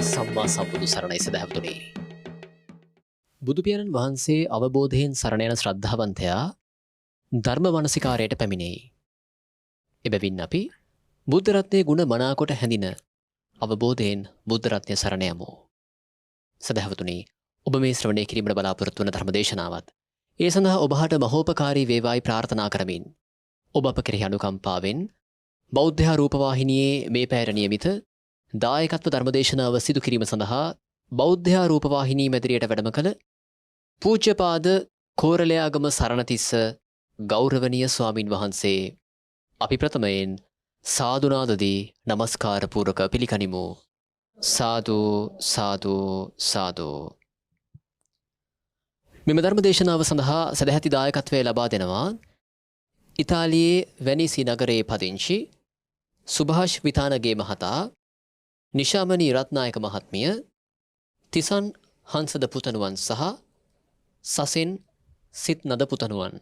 සම්මා සම්බුදු සරණයි සදහැවතුනි. බුදුපියාණන් වහන්සේ අවබෝධයෙන් සරණ යන ශ්‍රද්ධාවන්තයා ධර්ම මනසිකාරයට පැමිණෙයි. එබැවින් අපි බුද්ධ රත්නයේ ගුණ මනාකොට හැඳින අවබෝධයෙන් බුද්ධ රත්නය සරණ යමු. සදහැවතුනි, ඔබ මේ ශ්‍රවණය කිරීමට බලාපොරොත්තු වන ධර්ම දේශනාවත් ඒ සඳහා ඔබට මහෝපකාරී වේවායි ප්‍රාර්ථනා කරමින් ඔබ අප කෙරෙහි අනුකම්පාවෙන් බෞද්ධ රූපවාහිනියේ මේ පැයට නියමිත දායකත්ව ධර්මදේශනාව සිදු කිරීම සඳහා බෞද්ධ රූපවාහිනී මැදිරියට වැඩම කළ පූජ්‍යපාද කෝරළයාගම සරණතිස්ස ගෞරවනීය ස්වාමින් වහන්සේ අපි ප්‍රථමයෙන් සාදුනාදදී නමස්කාර පූර්වක පිළිගනිමු. සාදු සාදු සාදු. මෙම ධර්මදේශනාව සඳහා සදැහැති දායකත්වය ලබා දෙනවා ඉතාලියේ වැනිසි නගරයේ පදිංචි සුභාෂ් විතානගේ මහතා, නිශාමනී රත්නායක මහත්මිය, තිසන් හංසද පුතණුවන් සහ සසෙන් සිත් නද පුතණුවන්.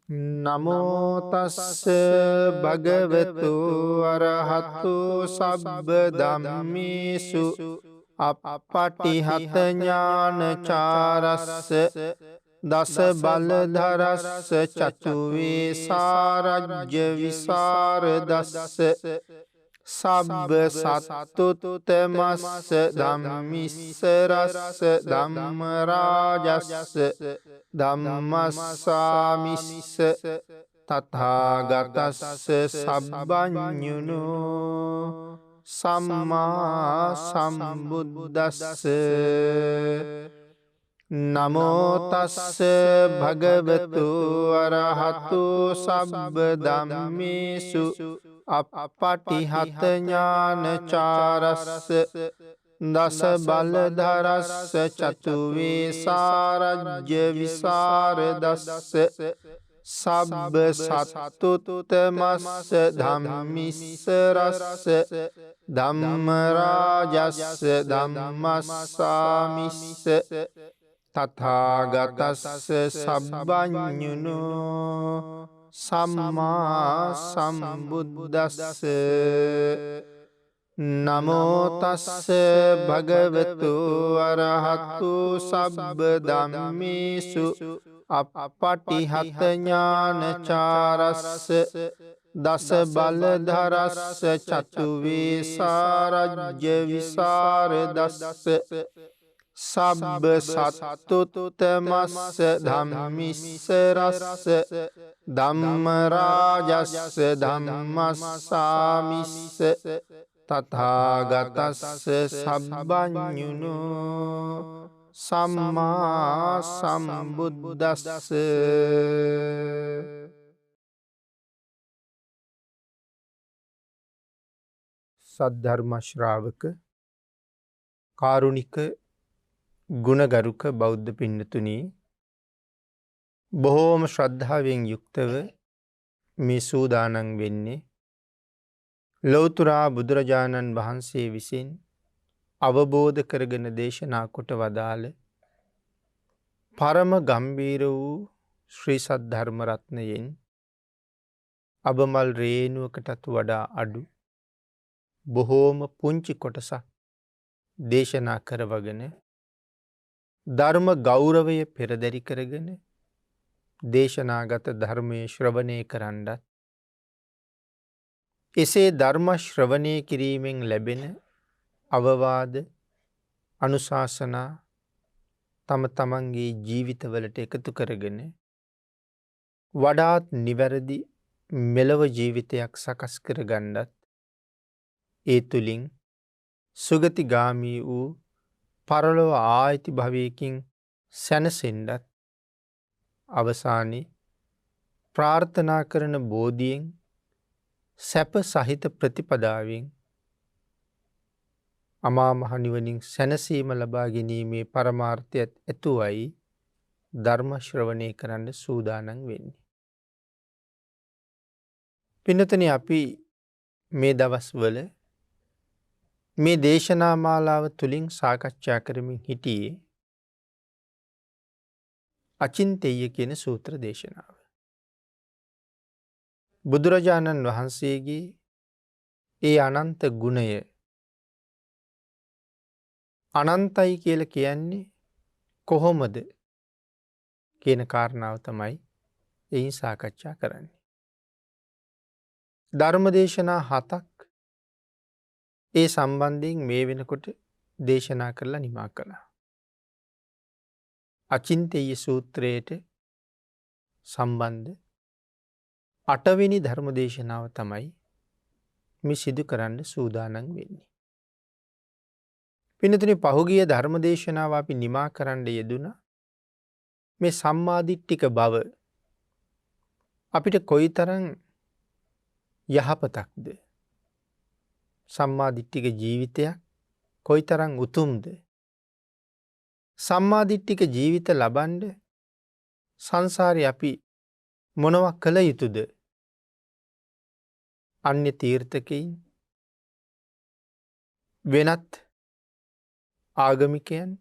නමෝ තස්ස භගවතු අරහතු සබ්බ ධම්මේසු අප්පටිහත ඥානචාරස්ස දස බලධරස්ස චතුවේ සාරජ්‍ය විසරදස්ස සබ්බ සත්තුත්තමස්ස ධම්මිස්සරස්ස ධම්මරාජස්ස ධම්මස්සාමිස්ස තථාගතස්ස සබ්බඤුනෝ සම්මා සම්බුද්දස්ස. නමෝ තස්ස භගවතු අරහතු සබ්බ ධම්මේසු අප්පටිහත ඥානචාරස්ස දස බලධරස්ස චතුවේ සාරජ්‍ය විසරදස්ස සබ්බ සත්තුත්තමස්ස ධම්මිස්සරස්ස ධම්මරාජස්ස ධම්මස්සාමිස්ස තථාගතස්ස සබ්බඤුනෝ සම්මා සම්බුද්දස්ස. නමෝ තස්ස භගවතු අරහතු සබ්බ ධම්මේසු අප්පටිහත ඥානචාරස්ස දස බලධරස්ස චතුවේ සාරජ්‍ය විසරදස්ස සබ්බ සත්තුත්තමස්ස ධම්මිස්සරස්ස ධම්මරාජස්ස ධම්මස්සාමිස්ස තථාගතස්ස සබ්බඤුනෝ සම්මා සම්බුද්දස්ස. සද්ධර්ම ශ්‍රාවක කාරුණික ගුණගරුක බෞද්ධ පින්නතුනි, බොහෝම ශ්‍රද්ධාවෙන් යුක්තව මේ සූදානම් වෙන්නේ ලෞතුරා බුදුරජාණන් වහන්සේ විසින් අවබෝධ කරගෙන දේශනා කොට වදාළ පරම ගම්බීර වූ ශ්‍රී සද්ධර්ම රත්නයෙන් අබමල් රේණුවකටත් වඩා අඩු බොහෝම පුංචි කොටසක් දේශනා කරවගෙන ධර්ම ගෞරවය පෙරදරි කරගෙන දේශනාගත ධර්මයේ ශ්‍රවණය කරන්නත්, එසේ ධර්ම ශ්‍රවණය කිරීමෙන් ලැබෙන අවවාද අනුශාසනා තම තමන්ගේ ජීවිතවලට එකතු කරගෙන වඩාත් නිවැරදි මෙලව ජීවිතයක් සකස් කරගන්නත්, ඒ තුළින් සුගතිගාමී වූ පරලොව ආයිති භවයකින් සැනසෙන්නත්, අවසානයේ ප්‍රාර්ථනා කරන බෝධියෙන් සැප සහිත ප්‍රතිපදාවෙන් අමා මහ නිවනින් සැනසීම ලබා ගැනීමේ පරමාර්ථයත් ඇතුවයි ධර්ම ශ්‍රවණය කරන්න සූදානම් වෙන්නේ. පින්නතනි, අපි මේ දවස්වල මේ දේශනා මාලාව තුළින් සාකච්ඡා කරමින් හිටියේ අචින්තෙය්‍ය කියන සූත්‍ර දේශනාව. බුදුරජාණන් වහන්සේගේ ඒ අනන්ත ගුණය අනන්තයි කියලා කියන්නේ කොහොමද කියන කාරණාව තමයි එයින් සාකච්ඡා කරන්නේ. ධර්මදේශනා 7ක් ඒ සම්බන්ධයෙන් මේ වෙනකොට දේශනා කරලා නිමා කළා. අචින්තේය සූත්‍රයට සම්බන්ධ 8 වෙනි ධර්මදේශනාව තමයි මේ සිදු කරන්න සූදානම් වෙන්නේ. පින්නතුනි පහුගිය ධර්මදේශනාව අපි නිමා කරන්න යෙදුණා මේ සම්මාදිට්ඨික බව අපිට කොයිතරම් යහපතක්ද? සම්මාදිට්ඨික ජීවිතයක් කොයිතරම් උතුම්ද? සම්මාදිට්ඨික ජීවිත ලබන්න සංසාරේ අපි මොනවා කළ යුතුද? අන්‍ය තීර්ථකයින් වෙනත් ආගමිකයන්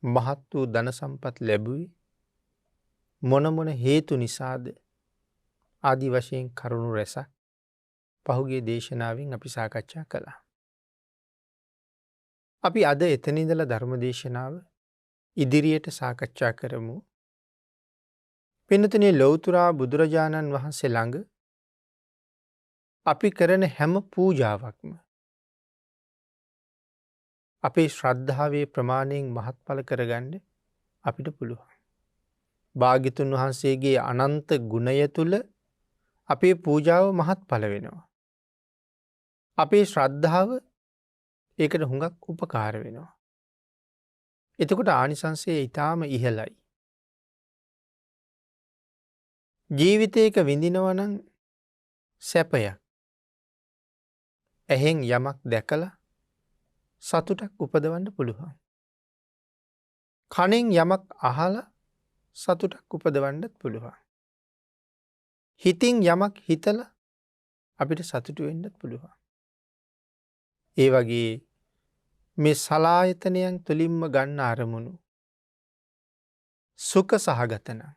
මහත් වූ ධන සම්පත් ලැබුවේ මොන හේතු නිසාද? ආදි වශයෙන් කරුණු රැසක් පහුගිය දේශනාවෙන් අපි සාකච්ඡා කළා. අපි අද එතන ඉඳලා ධර්ම දේශනාව ඉදිරියට සාකච්ඡා කරමු. පින්නතුනේ ලෞතුරා බුදුරජාණන් වහන්සේ ළඟ අපි කරන හැම පූජාවක්ම අපේ ශ්‍රද්ධාවේ ප්‍රමාණයෙන් මහත්ඵල කරගන්න අපිට පුළුවන්. භාග්‍යතුන් වහන්සේගේ අනන්ත ගුණය තුල අපේ පූජාව මහත්ඵල වෙනවා. අපේ ශ්‍රද්ධාව ඒකට හුඟක් උපකාර වෙනවා. එතකොට ආනිසංසය ඊටාම ඉහළයි. ජීවිතයක විඳිනවා නම් සැපයක්. ඇහෙන් යමක් දැකලා සතුටක් උපදවන්න පුළුවන්. කනෙන් යමක් අහලා සතුටක් උපදවන්නත් පුළුවන්. හිතින් යමක් හිතලා අපිට සතුටු වෙන්නත් පුළුවන්. ඒ වගේ මේ සලායතනයන් තුලින්ම ගන්න අරමුණු සුඛ සහගත නම්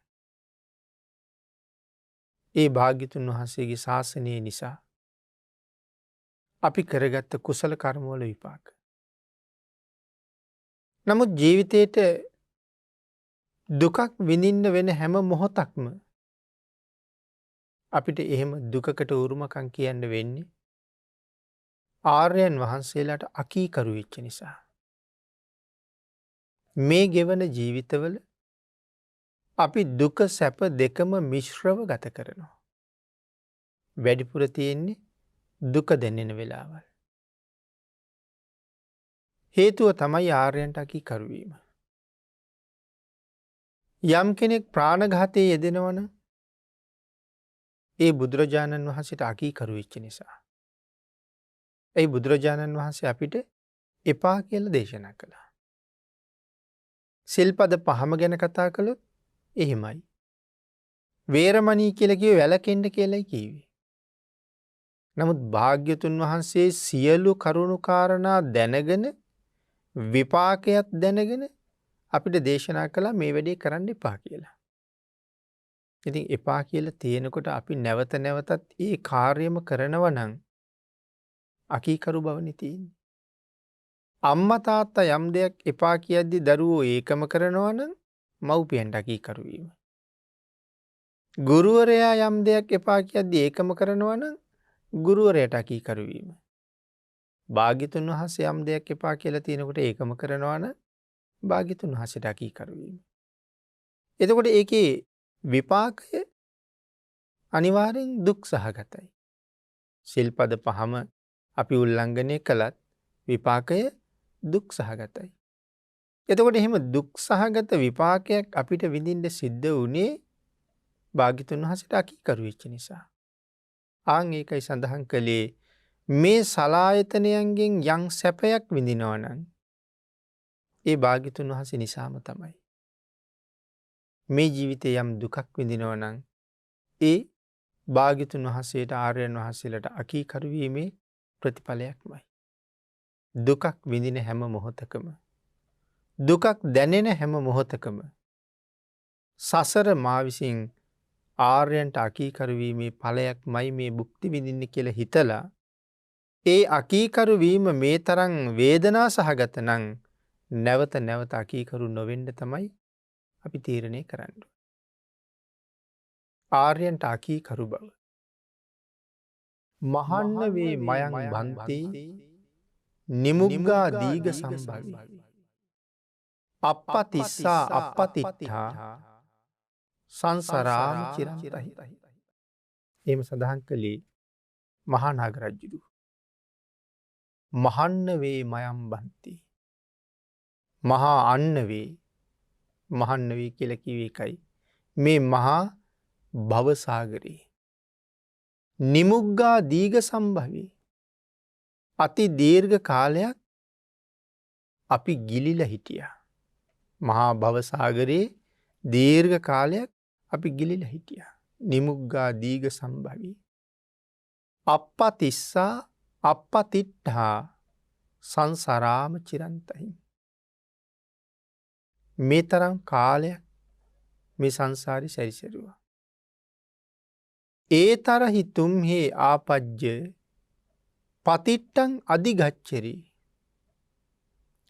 ඒ භාග්‍යතුන් වහන්සේගේ ශාසනය නිසා අපි කරගත්ත කුසල කර්මවල විපාක. නමුත් ජීවිතේට දුකක් විඳින්න වෙන හැම මොහොතක්ම අපිට එහෙම දුකකට උරුමකම් කියන්න වෙන්නේ ආර්යයන් වහන්සේලාට අකීකරු වෙච්ච නිසා. මේ ගෙවන ජීවිතවල අපි දුක සැප දෙකම මිශ්‍රව ගත කරනවා. වැඩිපුර තියෙන්නේ දුක දැනෙන වෙලාවල්. හේතුව තමයි ආර්යයන්ට අකීකරු වීම. යම් කෙනෙක් ප්‍රාණඝාතයේ යෙදෙනවනම් ඒ බුදුරජාණන් වහන්සේට අකීකරු වෙච්ච නිසා. ඒ බුදුරජාණන් වහන්සේ අපිට එපා කියලා දේශනා කළා. සිල්පද 5ම ගැන කතා කළොත් එහෙමයි. වේරමණී කියලා කිව්වේ වැළකෙන්න කියලායි කිව්වේ. නමුත් භාග්‍යතුන් වහන්සේ සියලු කරුණු කාරණා දැනගෙන විපාකයක් දැනගෙන අපිට දේශනා කළා මේ වැඩේ කරන්න එපා කියලා. ඉතින් එපා කියලා තියෙනකොට අපි නැවත නැවතත් ඒ කාර්යම කරනවා නම් අකීකරු බවනේ තියෙන්නේ. අම්මා තාත්තා යම් දෙයක් එපා කියද්දි දරුවෝ ඒකම කරනවා නම් මව්පියන්ට අකීකරු වීම. ගුරුවරයා යම් දෙයක් එපා කියද්දි ඒකම කරනවා නම් ගුරුවරයාට අකීකරු වීම. භාග්‍යතුන් වහන්සේ යම් දෙයක් එපා කියලා තියෙනකොට ඒකම කරනවා නම් භාග්‍යතුන් වහන්සේට අකීකරු වීම. එතකොට ඒකේ විපාකය අනිවාර්යෙන් දුක් සහගතයි. සිල්පද 5ම අපි උල්ලංඝනය කළත් විපාකය දුක් සහගතයි. එතකොට එහෙම දුක් සහගත විපාකයක් අපිට විඳින්න සිද්ධ වුණේ භාග්‍යතුන් වහන්සේට අකීකරු වෙච්ච නිසා. ආන් ඒකයි සඳහන් කළේ මේ සලායතනයන්ගෙන් යම් සැපයක් විඳිනවා නම් ඒ භාග්‍යතුන් වහන්සේ නිසාම තමයි. මේ ජීවිතේ යම් දුකක් විඳිනවා නම් ඒ භාග්‍යතුන් වහන්සේට ආර්යයන් වහන්සේලාට අකීකරු වීමේ ප්‍රතිඵලයක්මයි. දුකක් විඳින හැම මොහොතකම දුකක් දැනෙන හැම මොහොතකම සසර මා විසින් ආර්යයන්ට අකීකරු වීමේ ඵලයක්මයි මේ භුක්ති විඳින්න කියලා හිතලා ඒ අකීකරු වීම මේ තරම් වේදනා සහගත නම් නැවත නැවත අකීකරු නොවෙන්න තමයි අපි තීරණය කරන්න. ආර්යයන්ට අකීකරු බව. මහන්න වේ මයං බන්ති නිමුග්ගා දීග සම්භවි. අපපතිස්සා අපපතිට්ඨා සංසරාම චිරන්තහි. එම සඳහන් කළේ මහා නාගරජ්ජුරු. මහන්න වේ මයම් බන්ති. මහා අන්න වේ මහන්න වේ කියල කිව එකයි. මේ මහා භවසාගරයේ. නිමුග්ගා දීග සම්භවී. අති දීර්ඝ කාලයක් අපි ගිලිල හිටිය. මහා භවසාගරයේ දීර්ඝ කාලයක් අපි ගිලිල හිටිය. නිමුග්ගා දීග සම්භවී. අපපතිස්සා අපපතිට්ඨා සංසරාම චිරන්තහි. මේ තරම් කාලයක් මේ සංසාරි සැරිසැරුවා. ඒ තරහි තුම්හේ ආපජ්‍ය පතිට්ටං අධිගච්චරි.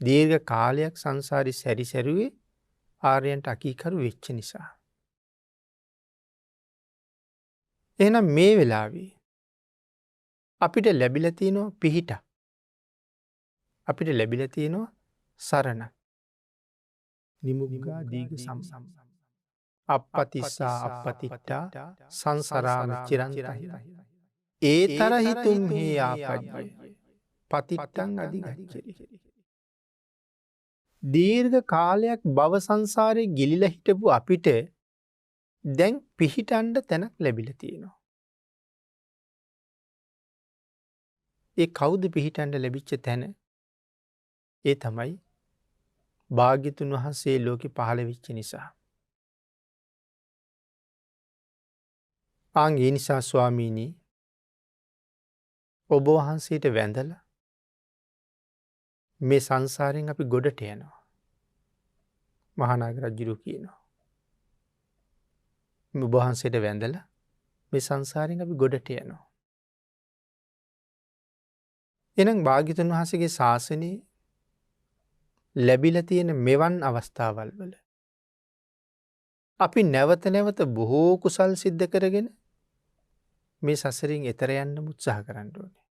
දීර්ඝ කාලයක් සංසාරි සැරිසැරුවේ ආර්යයන්ට අකීකරු වෙච්ච නිසා. එහෙනම් මේ වෙලාවේ අපිට ලැබිල තියෙනවා පිහිට. අපිට ලැබිල තියෙනවා සරණ. නිමුග්ගා දීග සම්සම්. අපපතිස්සා අපපතිට්ඨා සංසරාම චිරන්තහි. ඒ තරහි තුම්හේ ආපජ්ජය පතිට්ටං අධිගච්ඡරි. දීර්ඝ කාලයක් භව සංසාරේ ගිලිල හිටපු අපිට දැන් පිහිටන්ඩ තැනක් ලැබිල තියෙනවා. ඒ කවුද පිහිටන්ඩ ලැබිච්ච තැන? ඒ තමයි භාග්‍යතුන් වහන්සේ ලෝකෙ පහළ වෙච්ච නිසා. ඒ නිසා ස්වාමීනී ඔබ වහන්සේට වැඳල මේ සංසාරයෙන් අපි ගොඩට යනවා. මහානාග රජුරු කියනවා. ඔබ වහන්සේට වැඳල මේ සංසාරයෙන් අපි ගොඩට යනවා. එනම් භාග්‍යතුන් වහන්සේගේ ශාසනයේ ලැබිල තියෙන මෙවන් අවස්ථාවල් වල අපි නැවත නැවත බොහෝ කුසල් සිද්ධ කරගෙන මේ සසරින් එතර යන්න උත්සාහ කරන්න ඕනේ.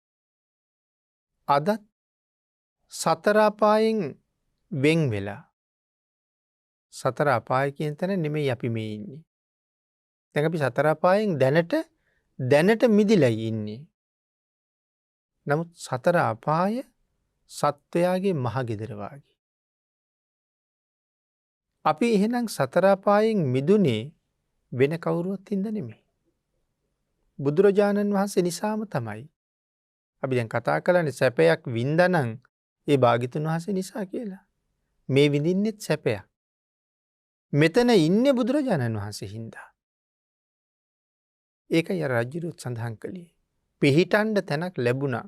අදත් සතර අපායෙන් වෙන් වෙලා සතර අපාය කියන තැන නෙමෙයි අපි මේ ඉන්නේ. දැන් අපි සතර අපායෙන් දැනට මිදිලා ඉන්නේ. නමුත් සතර අපාය සත්වයාගේ මහගෙදර වාගේ. අපි එහෙනම් සතර අපායෙන් මිදුනේ වෙන කවුරුවත් හින්දා නෙමෙයි. බුදුරජාණන් වහන්සේ නිසාම තමයි. අපි දැන් කතා කරන්නේ සැපයක් වින්දානම් ඒ භාග්‍යතුන් වහන්සේ නිසා කියලා. මේ විඳින්නෙත් සැපයක්. මෙතන ඉන්නේ බුදුරජාණන් වහන්සේ හින්දා. ඒකයි අර රජුරුත් සඳහන් කළේ. පිහිටන්ඩ තැනක් ලැබුණා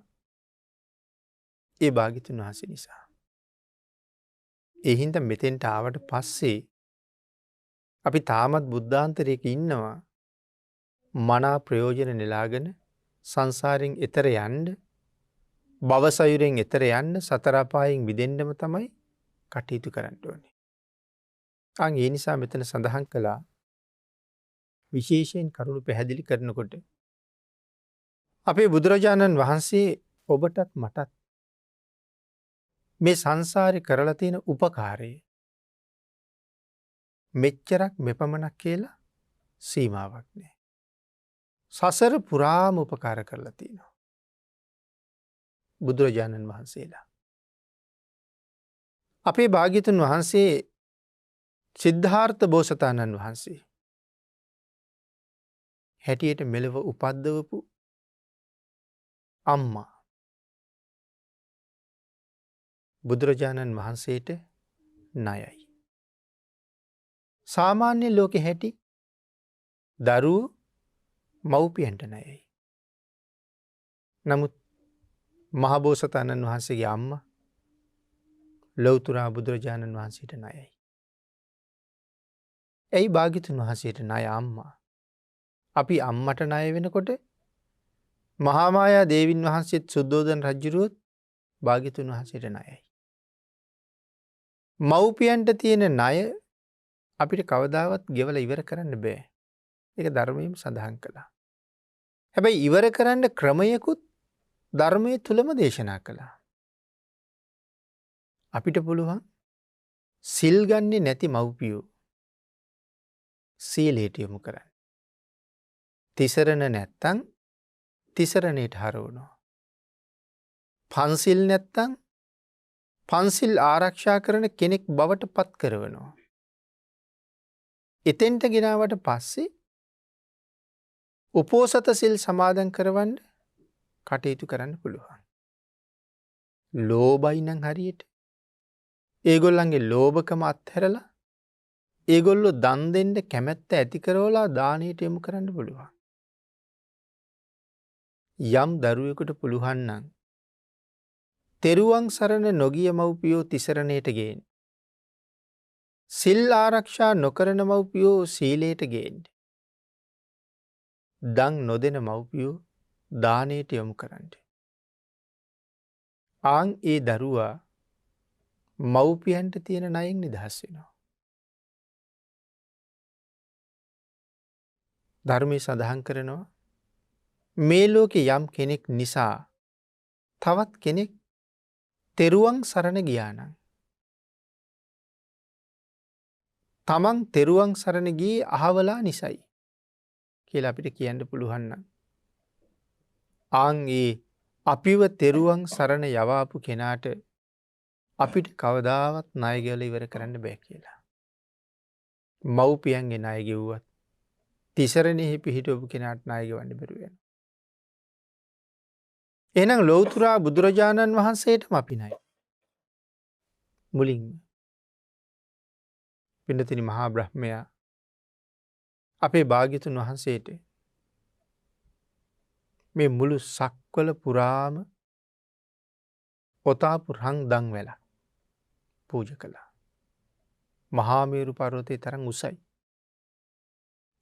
ඒ භාග්‍යතුන් වහන්සේ නිසා. ඒ හින්දා මෙතෙන්ට ආවට පස්සේ අපි තාමත් බුද්ධාන්තරයක ඉන්නවා. මනා ප්‍රයෝජන නෙලාගෙන සංසාරයෙන් එතර යන්න, භවසයුරෙන් එතර යන්න, සතර අපායෙන් මිදෙන්නම තමයි කටයුතු කරන්න ඕනේ. ඒ නිසා මෙතන සඳහන් කළා විශේෂයෙන් කරුණු පැහැදිලි කරනකොට අපේ බුදුරජාණන් වහන්සේ ඔබටත් මටත් මේ සංසාරේ කරලා තියෙන උපකාරය මෙච්චරක් මෙපමණක් කියලා සීමාවක් නෑ. සසර පුරාම උපකාර කරලා තියෙනවා බුදුරජාණන් වහන්සේලා. අපේ භාග්‍යතුන් වහන්සේ සිද්ධාර්ථ බෝසතාණන් වහන්සේ හැටියට මෙලව උපද්දවපු අම්මා බුදුරජාණන් වහන්සේට ණයයි. සාමාන්‍ය ලෝකෙ හැටි දරුවෝ මව්පියන්ට ණයයි. නමුත් මහබෝසතාණන් වහන්සේගේ අම්මා ලෞතුරා බුදුරජාණන් වහන්සේට ණයයි. ඇයි භාග්‍යතුන් වහන්සේට ණය අම්මා? අපි අම්මට ණය වෙනකොට මහාමායා දේවින් වහන්සේත් සුද්ධෝදන රජුරුවත් භාග්‍යතුන් වහන්සේට ණයයි. මව්පියන්ට තියෙන ණය අපිට කවදාවත් ගෙවලා ඉවර කරන්න බෑ. ඒක ධර්මයෙන් සඳහන් කළා. හැබැයි ඉවර කරන්න ක්‍රමයකුත් ධර්මයේ තුලම දේශනා කළා. අපිට පුළුවන් සිල් ගන්නේ නැති මව්පියෝ සීලයට යොමු කරන්න. තිසරණ නැත්තම් තිසරණයට හරවනවා. පන්සිල් නැත්තම් පන්සිල් ආරක්ෂා කරන කෙනෙක් බවට පත් කරවනවා. එතෙන්ට ගෙනාවට පස්සේ උපෝසත සිල් සමාදන් කරවන්න කටයුතු කරන්න පුළුවන්. ලෝභයි නම් හරියට ඒගොල්ලන්ගේ ලෝභකම අත්හැරලා ඒගොල්ලෝ දන් දෙන්න කැමැත්ත ඇති කරවලා දානයට යොමු කරන්න පුළුවන්. යම් දරුවෙකුට පුළුවන් නම් තෙරුවන් සරණ නොගිය මව්පියෝ තිසරණයට ගේන්න. සිල් ආරක්ෂා නොකරන මව්පියෝ සීලයට ගේන්න. දන් නොදෙන මව්පියෝ දානයට යොමු කරන්න. ආන් ඒ දරුවා මව්පියන්ට තියෙන ණයෙන් නිදහස් වෙනවා. ධර්මයේ සඳහන් කරනවා මේ ලෝකේ යම් කෙනෙක් නිසා තවත් කෙනෙක් තෙරුවන් සරණ ගියා නම් තමන් තෙරුවන් සරණ ගියේ අහවලා නිසයි කියලා අපිට කියන්න පුළුවන් නම් ආන් ඒ අපිව තෙරුවන් සරණ යවාපු කෙනාට අපිට කවදාවත් ණය ගෙවලා ඉවර කරන්න බෑ කියලා. මව්පියන්ගේ ණය ගෙවුවත් තිසරණෙහි පිහිටවපු කෙනාට ණය ගෙවන්න බැරුව යනවා. එහෙනම් ලෞතර බුදුරජාණන් වහන්සේටම අපි ණයයි. මුලින්ම පින්නතිනි මහා බ්‍රහ්මයා අපේ භාග්‍යතුන් වහන්සේට මේ මුළු සක්වල පුරාම ඔතාපු රං දන් වෙලා පූජා කළා. මහා මේරු පර්වතයේ තරම් උසයි.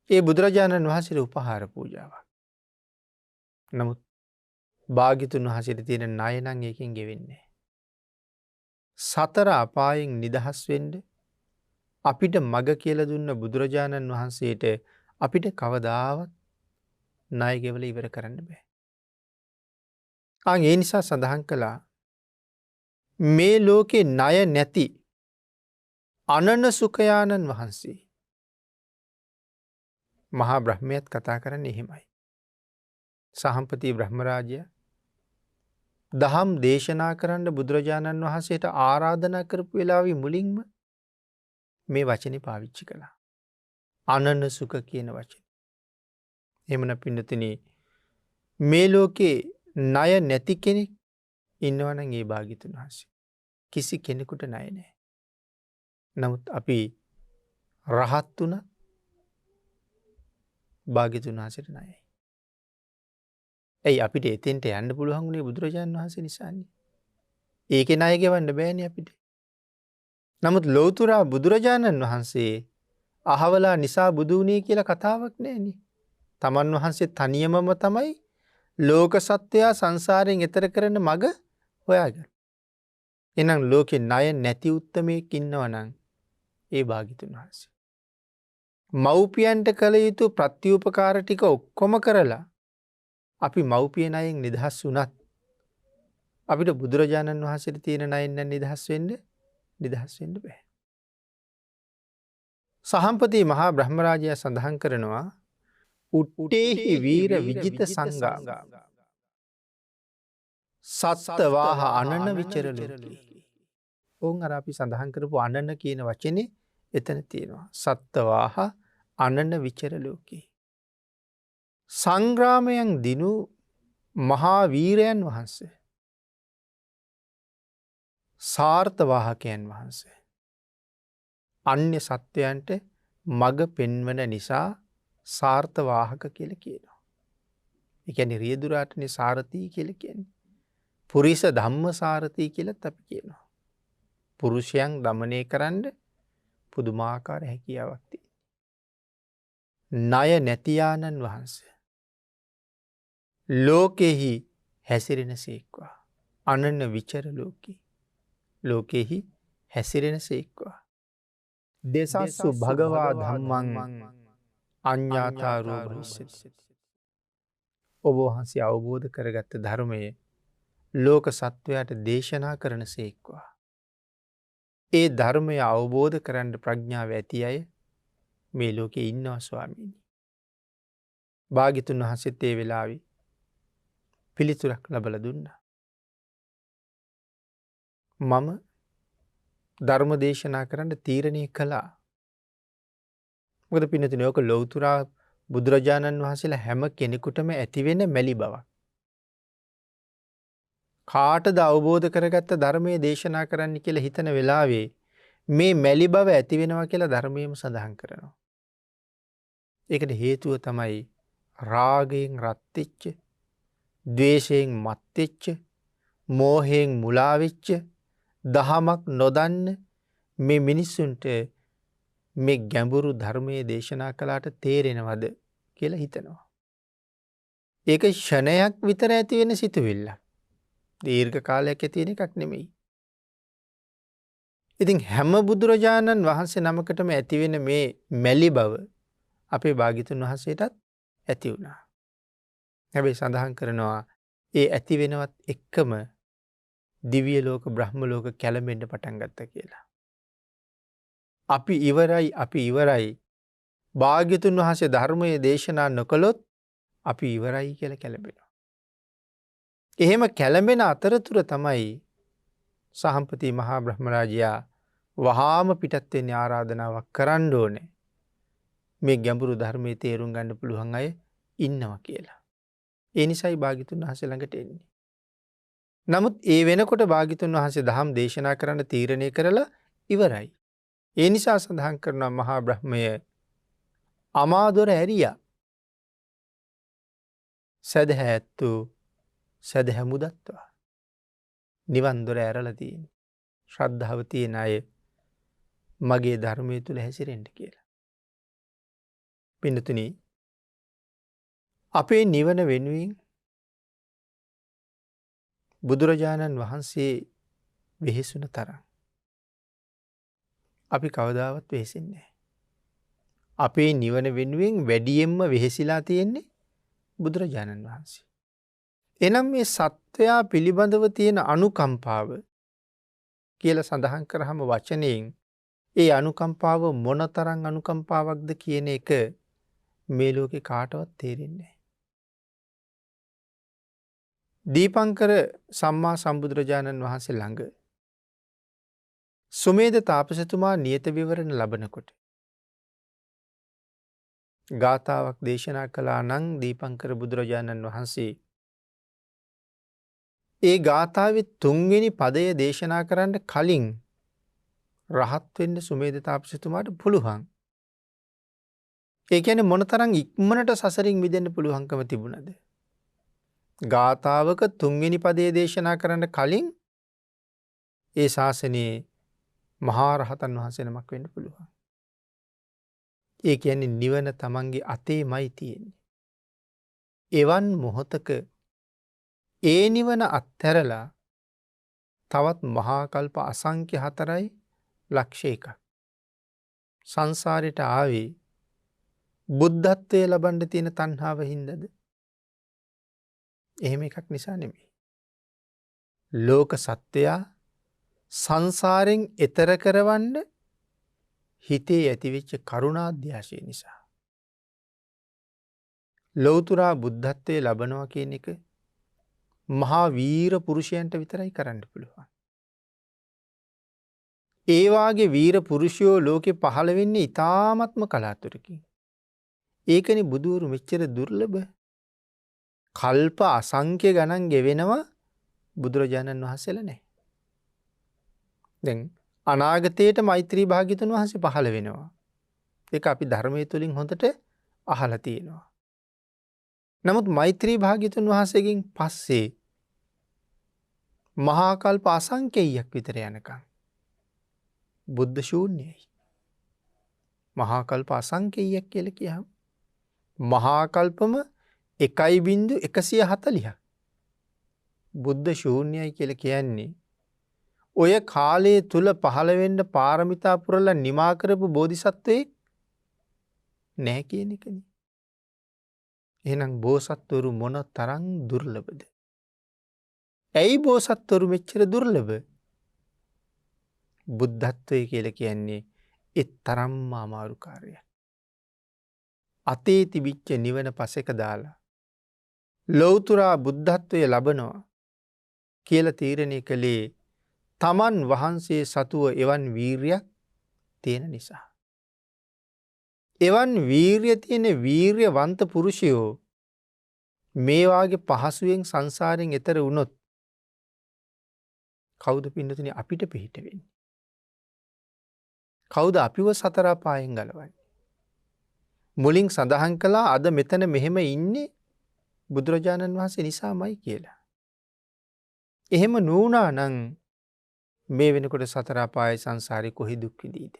ඒ බුදුරජාණන් වහන්සේට උපහාර පූජාවක්. නමුත් භාග්‍යතුන් වහන්සේට තියෙන ණය නම් එකකින් ගෙවෙන්නේ. සතර අපායෙන් නිදහස් වෙන්න අපිට මඟ කියලා දුන්න බුදුරජාණන් වහන්සේට අපිට කවදාවත් ණය ගෙවලා ඉවර කරන්න බෑ. ඒ නිසා සඳහන් කළා මේ ලෝකේ ණය නැති අනන සුඛයාණන් වහන්සේ මහා බ්‍රහ්මයාත් කතා කරන්නේ එහෙමයි. සහම්පති බ්‍රහ්මරාජයා දහම් දේශනා කරන්න බුදුරජාණන් වහන්සේට ආරාධනා කරපු වෙලාවේ මුලින්ම මේ වචනේ පාවිච්චි කළා. අනන සුඛ කියන වචනේ. එහෙමන පින්නතිනි මේ ලෝකේ ණය නැති කෙනෙක් ඉන්නවනම් ඒ භාග්‍යතුන් වහන්සේ. කිසි කෙනෙකුට ණය නැහැ. නමුත් අපි රහත් වුණා භාග්‍යතුන් වහන්සේට ණයයි. ඇයි අපිට එතෙන්ට යන්න පුළුවන් වුණේ බුදුරජාණන් වහන්සේ නිසානේ. ඒකේ ණය ගෙවන්න බෑනේ අපිට. නමුත් ලෞතර බුදුරජාණන් වහන්සේ අහවලා නිසා බුදු වුණේ කියලා කතාවක් නෑනේ. තමන් වහන්සේ තනියමම තමයි ලෝක සත්වයා සංසාරයෙන් එතර කරන මඟ හොයාගන්න. එහෙනම් ලෝකේ ණය නැති උත්තමයෙක් ඉන්නවනම් ඒ භාග්‍යතුන් වහන්සේ. මව්පියන්ට කළ යුතු ප්‍රත්‍යූපකාර ටික ඔක්කොම කරලා අපි මව්පිය ණයෙන් නිදහස් වුණත් අපිට බුදුරජාණන් වහන්සේට තියෙන ණයෙන් නම් නිදහස් වෙන්න බෑ. සහම්පති මහා බ්‍රහ්මරාජයා සඳහන් කරනවා උට්ටේහි වීර විජිත සංඝා සත්තවාහ අනන විචරලෝකී. ඕන් අර අපි සඳහන් කරපු අනන කියන වචනේ එතන තියෙනවා. සත්තවාහ අනන විචරලෝකී. සංග්‍රාමයන් දිනු මහා වීරයන් වහන්සේ. සාර්ථවාහකයන් වහන්සේ. අන්‍ය සත්වයන්ට මඟ පෙන්වන නිසා සාර්ථවාහක කියලා කියනවා. ඒ කියන්නේ රියදුරාටනේ සාරථී කියලා කියන්නේ. පුරිස ධම්ම සාරථී කියලාත් අපි කියනවා. පුරුෂයන් দমনය කරන්න පුදුමාකාර හැකියාවක් තියෙනවා. ණය නැති ආනන් වහන්සේ. ලෝකෙහි හැසිරෙන සේක්වා. අනන්න විචර ලෝකෙහි හැසිරෙන සේක්වා. දෙසස්සු භගවා ධම්මං අඥ්ඥාතාරූ භවිස්සති. ඔබ වහන්සේ අවබෝධ කරගත්ත ධර්මය ලෝක සත්වයාට දේශනා කරන සේක්වා. ඒ ධර්මය අවබෝධ කරන්න ප්‍රඥාව ඇති අය මේ ලෝකෙ ඉන්නවා ස්වාමීනි. භාග්‍යතුන් වහන්සේත් ඒ වෙලාවේ පිළිතුරක් ලබල දුන්න. මම ධර්ම දේශනා කරන්න තීරණය කළා. මොකද පින්නතුනි ඕක ලෞතුරා බුදුරජාණන් වහන්සේලා හැම කෙනෙකුටම ඇතිවෙන මැලි බවක්. කාටද අවබෝධ කරගත්ත ධර්මය දේශනා කරන්න කියලා හිතන වෙලාවේ මේ මැලි බව ඇතිවෙනවා කියලා ධර්මයම සඳහන් කරනවා. ඒකට හේතුව තමයි රාගයෙන් රත්තිච්ච, ද්වේෂයෙන් මත්තිච්ච, මෝහයෙන් මුලාවෙච්ච, දහමක් නොදන්න මේ මිනිස්සුන්ට මේ ගැඹුරු ධර්මයේ දේශනා කළාට තේරෙනවද කියලා හිතනවා. ඒක ෂණයක් විතර ඇති වෙන සිතුවිල්ලක්. දීර්ඝ කාලයක් ඇති වෙන එකක් නෙමෙයි. ඉතින් හැම බුදුරජාණන් වහන්සේ නමකටම ඇති වෙන මේ මැලි බව අපේ භාග්‍යතුන් වහන්සේටත් ඇති වුණා. හැබැයි සඳහන් කරනවා ඒ ඇති වෙනවත් එක්කම දිව්‍ය ලෝක බ්‍රහ්ම ලෝක කැළඹෙන්න පටන් ගත්තා කියලා. අපි ඉවරයි භාග්‍යතුන් වහන්සේ ධර්මයේ දේශනා නොකළොත් අපි ඉවරයි කියලා කැළඹෙනවා. එහෙම කැළඹෙන අතරතුර තමයි සහම්පති මහා බ්‍රහ්මරාජයා වහාම පිටත් වෙන්න ආරාධනාවක් කරන්න ඕනේ. මේ ගැඹුරු ධර්මයේ තේරුම් ගන්න පුළුවන් අය ඉන්නවා කියලා. ඒ නිසායි භාග්‍යතුන් වහන්සේ ළඟට එන්නේ. නමුත් ඒ වෙනකොට භාග්‍යතුන් වහන්සේ ධම් දේශනා කරන්න තීරණය කරලා ඉවරයි. ඒ නිසා සඳහන් කරනවා මහා බ්‍රහ්මය අමාදොර ඇරියා. සදහැ ඇත්තු සදහැ මුදත්වා. නිවන් දොර ඇරලා තියෙන්නේ. ශ්‍රද්ධාව තියෙන අය මගේ ධර්මය තුල හැසිරෙන්න කියලා. පින්නතුනි අපේ නිවන වෙනුවෙන් බුදුරජාණන් වහන්සේ වෙහෙසුන තරම් අපි කවදාවත් වෙහෙසෙන්නේ නැහැ. අපේ නිවන වෙනුවෙන් වැඩියෙන්ම වෙහෙසිලා තියෙන්නේ බුදුරජාණන් වහන්සේ. එනම් මේ සත්වයා පිළිබඳව තියෙන අනුකම්පාව කියලා සඳහන් කරාම වචනයෙන් ඒ අනුකම්පාව මොනතරම් අනුකම්පාවක්ද කියන එක මේ ලෝකේ කාටවත් තේරෙන්නේ නැහැ. දීපංකර සම්මා සම්බුදුරජාණන් වහන්සේ ළඟ සුමේද තාපසතුමා නියත විවරණ ලබනකොට ගාථාවක් දේශනා කළා නම් දීපංකර බුදුරජාණන් වහන්සේ ඒ ගාථාවේ 3 වෙනි පදය දේශනා කරන්න කලින් රහත් වෙන්න සුමේද තාපසතුමාට පුළුවන්. ඒ කියන්නේ මොනතරම් ඉක්මනට සසරින් මිදෙන්න පුළුවන්කම තිබුණද? ගාථාවක 3 වෙනි පදයේ දේශනා කරන්න කලින් ඒ ශාසනයේ මහා රහතන් වහන්සේ නමක් වෙන්න පුළුවන්. ඒ කියන්නේ නිවන තමන්ගේ අතේමයි තියෙන්නේ. එවන් මොහොතක ඒ නිවන අත්හැරලා තවත් මහා කල්ප අසංඛ්‍ය 4.1 සංසාරයට ආවේ බුද්ධත්වයේ ලබන්න තියෙන තණ්හාව හින්දාද? එහෙම එකක් නිසා නෙමෙයි. ලෝක සත්‍යය සංසාරෙන් එතර කරවන්න හිතේ ඇතිවෙච්ච කරුණාධ්‍යාසය නිසා. ලෞතුරා බුද්ධත්වයේ ලබනවා කියන එක මහා වීර පුරුෂයන්ට විතරයි කරන්න පුළුවන්. ඒ වාගේ වීර පුරුෂයෝ ලෝකේ පහළ වෙන්නේ ඊ타ත්ම කලාතුරකින්. ඒකනේ බුදුවරු මෙච්චර දුර්ලභ. කල්ප අසංඛ්‍ය ගණන් ගෙවෙනවා බුදුරජාණන් වහන්සේලා නැහැ. දැන් අනාගතයේට මෛත්‍රී භාග්‍යතුන් වහන්සේ පහළ වෙනවා. ඒක අපි ධර්මයේ තුලින් හොඳට අහලා තියෙනවා. නමුත් මෛත්‍රී භාග්‍යතුන් වහන්සේගෙන් පස්සේ මහා කල්ප අසංඛ්‍යයක් විතර යනකම් බුද්ධ ශූන්‍යයි. මහා කල්ප අසංඛ්‍යයක් කියලා කියහම මහා කල්පම 1.140 බුද්ධ ශූන්‍යයි කියලා කියන්නේ ඔය කාලයේ තුල පහළ වෙන්න පාරමිතා පුරලා නිමා කරපු බෝධිසත්වයෙක් නැහැ කියන එකනේ. එහෙනම් බෝසත්වරු මොන තරම් දුර්ලභද? ඇයි බෝසත්වරු මෙච්චර දුර්ලභ? බුද්ධත්වය කියලා කියන්නේ ඒ තරම්ම අමාරු කාර්යයක්. අතේ තිබිච්ච නිවන පසෙක දාලා ලෞතුරා බුද්ධත්වය ලබනවා කියලා තීරණය කළේ තමන් වහන්සේ සතුව එවන් වීරියක් තියෙන නිසා. එවන් වීරිය තියෙන වීර්යවන්ත පුරුෂයෝ මේ වාගේ පහසුවෙන් සංසාරයෙන් එතර වුණොත් කවුද පින්නතුනි අපිට පිහිට වෙන්නේ? කවුද අපිව සතර අපායෙන් ගලවන්නේ? මුලින් සඳහන් කළා අද මෙතන මෙහෙම ඉන්නේ බුදුරජාණන් වහන්සේ නිසාමයි කියලා. එහෙම නුණා නම් මේ වෙනකොට සතර අපායේ සංසාරේ කොහි දුක් විඳීද?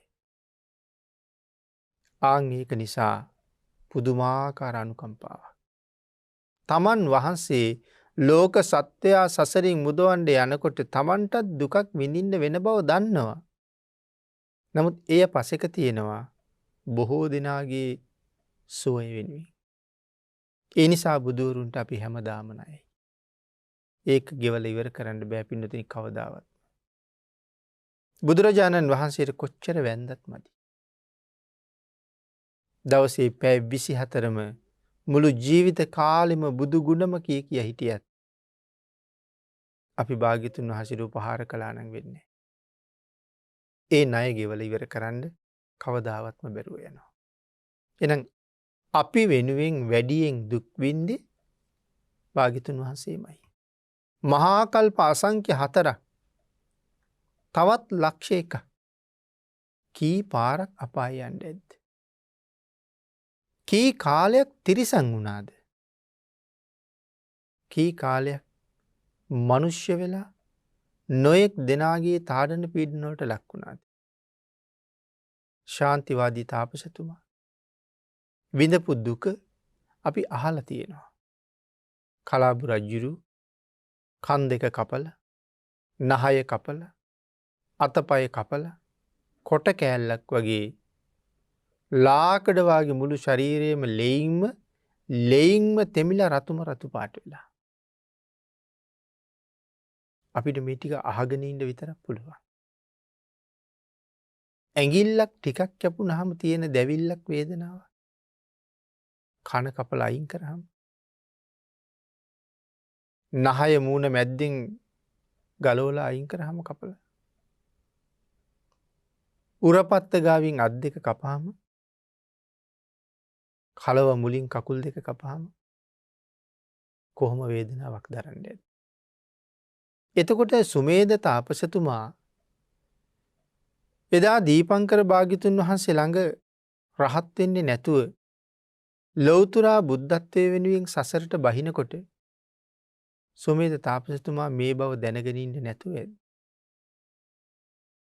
ආන් ඒක නිසා පුදුමාකාර අනුකම්පාවක්. තමන් වහන්සේ ලෝක සත්වයා සසරින් මුදවන්න යනකොට තමන්ටත් දුකක් විඳින්න වෙන බව දන්නවා. නමුත් එය පසෙක තියෙනවා බොහෝ දෙනාගේ සුවය වෙනුවෙන්. ඒ නිසා බුදුවරුන්ට අපි හැමදාම ණයයි. ඒක ගෙවල ඉවර කරන්න බෑ පින්නතුනි කවදාවත්. බුදුරජාණන් වහන්සේට කොච්චර වැන්දත් මදි. දවසේ පැය 24ම මුළු ජීවිත කාලෙම බුදු ගුණම කිය කිය හිටියත් අපි භාග්‍යතුන් වහන්සේට උපහාර කළා නම් වෙන්නේ. ඒ ණය ගෙවල ඉවර කරන්න කවදාවත්ම බැරුව යනවා. එහෙනම් අපි වෙනුවෙන් වැඩියෙන් දුක් විඳි භාග්‍යතුන් වහන්සේමයි. මහා කල්ප අසංඛ්‍ය 4ක් තවත් ලක්ෂ 1ක් කී පාරක් අපාය යන්න ඇද්ද? කී කාලයක් තිරිසන් වුණාද? කී කාලයක් මනුෂ්‍ය වෙලා නොයෙක් දෙනාගේ තාඩන පීඩන වලට ලක් වුණාද? ශාන්තිවාදී තාපසතුමා විඳපු දුක අපි අහලා තියෙනවා. කලාබු රජුරු කන් දෙක කපලා, නහය කපලා, අතපය කපලා, කොට කෑල්ලක් වගේ ලාකඩ වාගේ මුළු ශරීරයේම ලෙයින්ම තෙමිලා රතු පාට වෙලා. අපිට මේ ටික අහගෙන ඉන්න විතරක් පුළුවන්. ඇඟිල්ලක් ටිකක් කැපුණාම තියෙන දැවිල්ලක් වේදනාව කන කපලා අයින් කරාම නහය මූණ මැද්දෙන් ගලවලා අයින් කරාම කපලා උරපත්ත ගාවින් අත් දෙක කපාම කලව මුලින් කකුල් දෙක කපාම කොහොම වේදනාවක් දරන්නේ? එතකොට සුමේද තාපසතුමා එදා දීපංකර භාග්‍යතුන් වහන්සේ ළඟ රහත් වෙන්නේ නැතුව ලෞතුරා බුද්ධත්වයේ වෙනුවෙන් සසරට බහිනකොට සුමේද තාපසතුමා මේ බව දැනගෙන ඉන්නේ නැතුව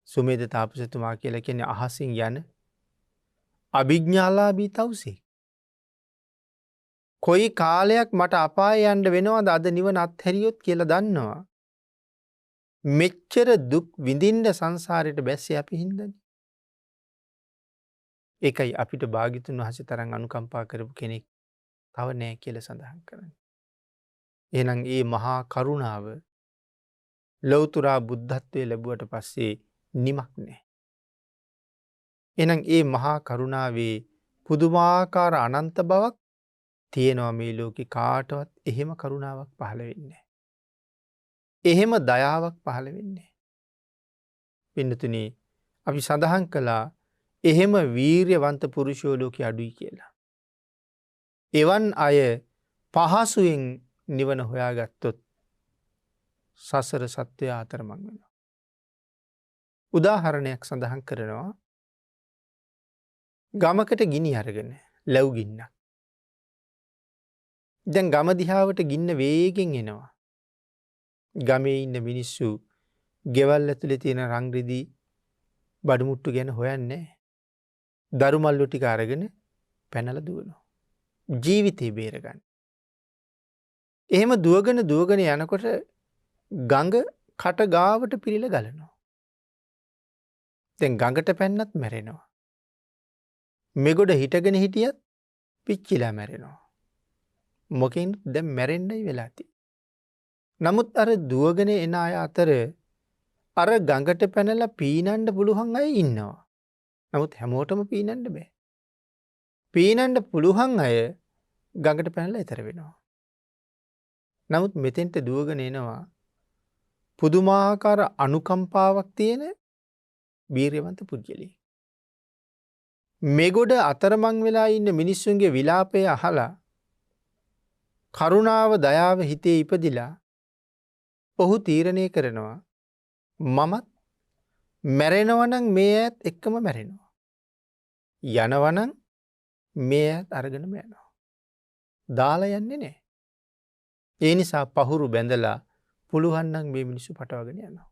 සුමේද තාපසතුමා කියලා කියන්නේ අහසින් යන අභිඥාලාභී තවුසේ. කොයි කාලයක් මට අපාය යන්න වෙනවද අද නිවන අත්හැරියොත් කියලා දන්නවා. මෙච්චර දුක් විඳින්න සංසාරයට බැස්සේ අපි හින්දානේ. ඒකයි අපිට භාග්‍යතුන් වහන්සේ තරම් අනුකම්පා කරපු කෙනෙක් තව නැහැ කියලා සඳහන් කරන්නේ. එහෙනම් මේ මහා කරුණාව ලෞතුරා බුද්ධත්වයේ ලැබුවට පස්සේ නිමක් නැහැ. එහෙනම් මේ මහා කරුණාවේ පුදුමාකාර අනන්ත බවක් තියෙනවා මේ ලෝකේ කාටවත් එහෙම කරුණාවක් පහළ වෙන්නේ නැහැ. එහෙම දයාවක් පහළ වෙන්නේ නැහැ. පින්නතුනි අපි සඳහන් කළා එහෙම වීර්යවන්ත පුරුෂයෝ ලෝකේ අඩුයි කියලා. එවන් අය පහසුවෙන් නිවන හොයාගත්තොත් සසර සත්වය අතරමං වෙනවා. උදාහරණයක් සඳහන් කරනවා. ගමකට ගිනි අරගෙන ලැබු ගින්නක්. දැන් ගම දිහාවට ගින්න වේගෙන් එනවා. ගමේ ඉන්න මිනිස්සු ගෙවල් ඇතුලේ තියෙන රන් රිදී බඩු මුට්ටු ගැන හොයන්නේ නැහැ. දරු මල්ලු ටික අරගෙන පැනලා දුවනවා. ජීවිතේ බේරගන්න. එහෙම දුවගෙන යනකොට ගඟ කට ගාවට පිරිලා ගලනවා. දැන් ගඟට පැන්නත් මැරෙනවා. මෙගොඩ හිටගෙන හිටියත් පිච්චිලා මැරෙනවා. මොකෙන් දැන් මැරෙන්නයි වෙලා තියෙන්නේ. නමුත් අර දුවගෙන එන අය අතර අර ගඟට පැනලා පීනන්න පුළුවන් අය ඉන්නවා. නමුත් හැමෝටම පීනන්න බෑ. පීනන්න පුළුවන් අය ගඟට පැනලා එතර වෙනවා. නමුත් මෙතෙන්ට දුවගෙන එනවා පුදුමාකාර අනුකම්පාවක් තියෙන වීර්යවන්ත පුද්ගලයෙක්. මෙගොඩ අතරමං වෙලා ඉන්න මිනිස්සුන්ගේ විලාපය අහලා කරුණාව දයාව හිතේ ඉපදිලා ඔහු තීරණය කරනවා මමත් මැරෙනවනම් මේ ඈත් එක්කම මැරෙනවා. යනවනම් මේ ඈත් අරගෙනම යනවා. දාලා යන්නේ නැහැ. ඒ නිසා පහුරු බැඳලා පුළුවන් නම් මේ මිනිස්සු පටවගෙන යනවා.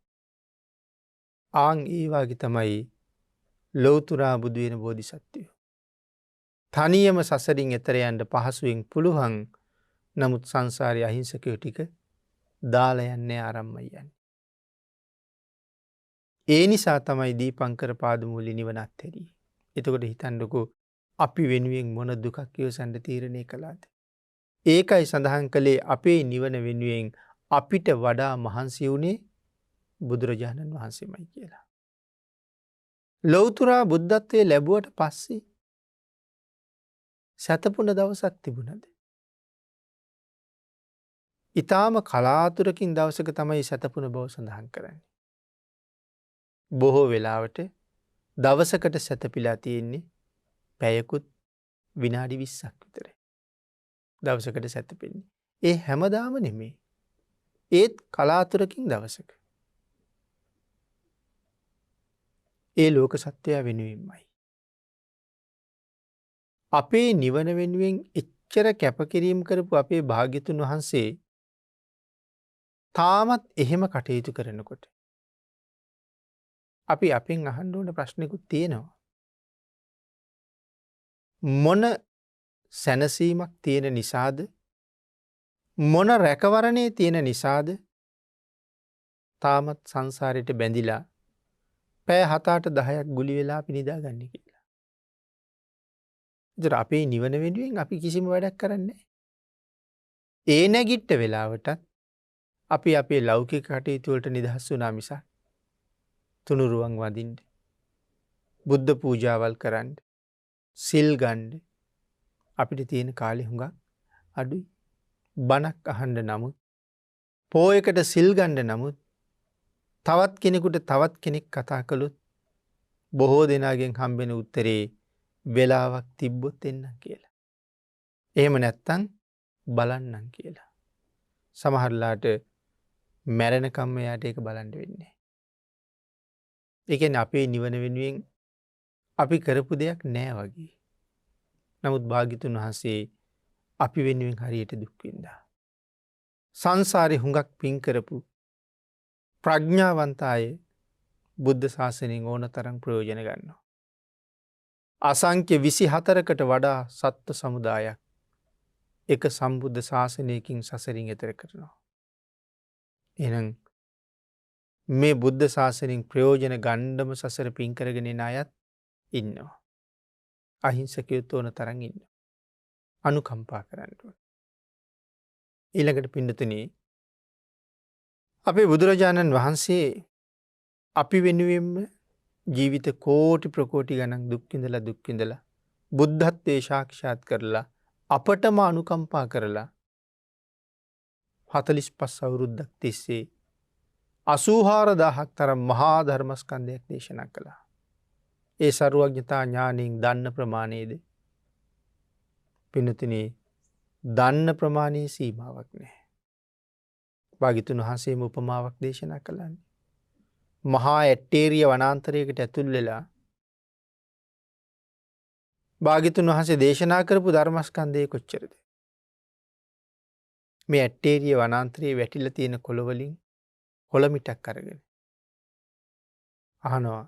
ආන් ඒ වාගේ තමයි ලෞතුරා බුදු වෙන බෝධිසත්වයෝ. තනියම සසරින් එතර යන්න පහසුවෙන් පුළුවන්. නමුත් සංසාරයේ අහිංසකයෝ ටික දාලා යන්නේ ආරම්මයි යන්නේ. ඒ නිසා තමයි දීපංකර පාදමූලි නිවන අත්හැරියේ. එතකොට හිතන්නකෝ අපි වෙනුවෙන් මොන දුකක් ඉවසන්න තීරණය කළාද? ඒකයි සඳහන් කළේ අපේ නිවන වෙනුවෙන් අපිට වඩා මහන්සි වුණේ බුදුරජාණන් වහන්සේමයි කියලා. ලෞතුරා බුද්ධත්වයේ ලැබුවට පස්සේ සැතපුණ දවසක් තිබුණද? ඊටාම කලාතුරකින් දවසක තමයි සැතපුණ බව සඳහන් කරන්නේ. බොහෝ වෙලාවට දවසකට සැතපීලා තියෙන්නේ පැයකුත් විනාඩි 20ක් විතරයි. දවසකට සැතපෙන්නේ. ඒ හැමදාම නෙමෙයි. ඒත් කලාතුරකින් දවසක. ඒ ලෝක සත්‍යය වෙනුවෙන්මයි. අපේ නිවන වෙනුවෙන් එච්චර කැපකිරීම කරපු අපේ භාග්‍යතුන් වහන්සේ තාමත් එහෙම කටයුතු කරනකොට අපි අපෙන් අහන්න ඕන ප්‍රශ්නකුත් තියෙනවා. මොන සැනසීමක් තියෙන නිසාද? මොන රැකවරණේ තියෙන නිසාද තාමත් සංසාරයට බැඳිලා පැය 7-8 10ක් ගුලි වෙලා අපි නිදාගන්නේ කියලා. ඒතර අපේ නිවන වෙනුවෙන් අපි කිසිම වැඩක් කරන්නේ නැහැ. ඒ නැගිට වෙලාවටත් අපි අපේ ලෞකික කටයුතු වලට නිදහස් වුණා මිසක් තුනුරුවන් වදින්න, බුද්ධ පූජාවල් කරන්න, සිල් ගන්න අපිට තියෙන කාලේ හුඟක් අඩුයි. බණක් අහන්න නමුත්, පොයකට සිල් ගන්න නමුත්, තවත් කෙනෙකුට තවත් කෙනෙක් කතා කළොත් බොහෝ දෙනාගෙන් හම්බෙන උත්තරේ වෙලාවක් තිබ්බොත් එන්නම් කියලා. එහෙම නැත්තම් බලන්නම් කියලා. සමහරලාට මැරෙනකම් එයාට ඒක බලන්න වෙන්නේ. ඒ කියන්නේ අපේ නිවන වෙනුවෙන් අපි කරපු දෙයක් නෑ වගේ. නමුත් භාග්‍යතුන් වහන්සේ අපි වෙනුවෙන් හරියට දුක් විඳා. සංසාරේ හුඟක් පින් කරපු ප්‍රඥාවන්ත අය බුද්ධ ශාසනයෙන් ඕනතරම් ප්‍රයෝජන ගන්නවා. අසංඛ්‍ය 24කට වඩා සත්ත්ව සමුදායක් එක සම්බුද්ධ ශාසනයකින් සසරින් එතර කරනවා. එහෙනම් මේ බුද්ධ ශාසනයෙන් ප්‍රයෝජන ගන්නම සසර පින් කරගෙන යන අයත් ඉන්නවා. අහිංසකයොත් ඕන තරම් ඉන්නවා. අනුකම්පා කරන්න ඕන. ඊළඟට පින්නතුනි අපේ බුදුරජාණන් වහන්සේ අපි වෙනුවෙන්ම ජීවිත කෝටි ප්‍රකෝටි ගණන් දුක් විඳලා බුද්ධත්වයේ සාක්ෂාත් කරලා අපටම අනුකම්පා කරලා 45 අවුරුද්දක් තිස්සේ 84000ක් තරම් මහා ධර්මස්කන්ධයක් දේශනා කළා. ඒ සර්වඥතා ඥාණයෙන් දන්න ප්‍රමාණයද පින්නතුනි දන්න ප්‍රමාණයේ සීමාවක් නැහැ. භාග්‍යතුන් වහන්සේම උපමාවක් දේශනා කළානේ. මහා ඇටේරිය වනාන්තරයකට ඇතුල් වෙලා භාග්‍යතුන් වහන්සේ දේශනා කරපු ධර්මස්කන්ධය කොච්චරද? මේ ඇටේරිය වනාන්තරයේ වැටිලා තියෙන කොළ වලින් කොළ මිටක් අරගෙන අහනවා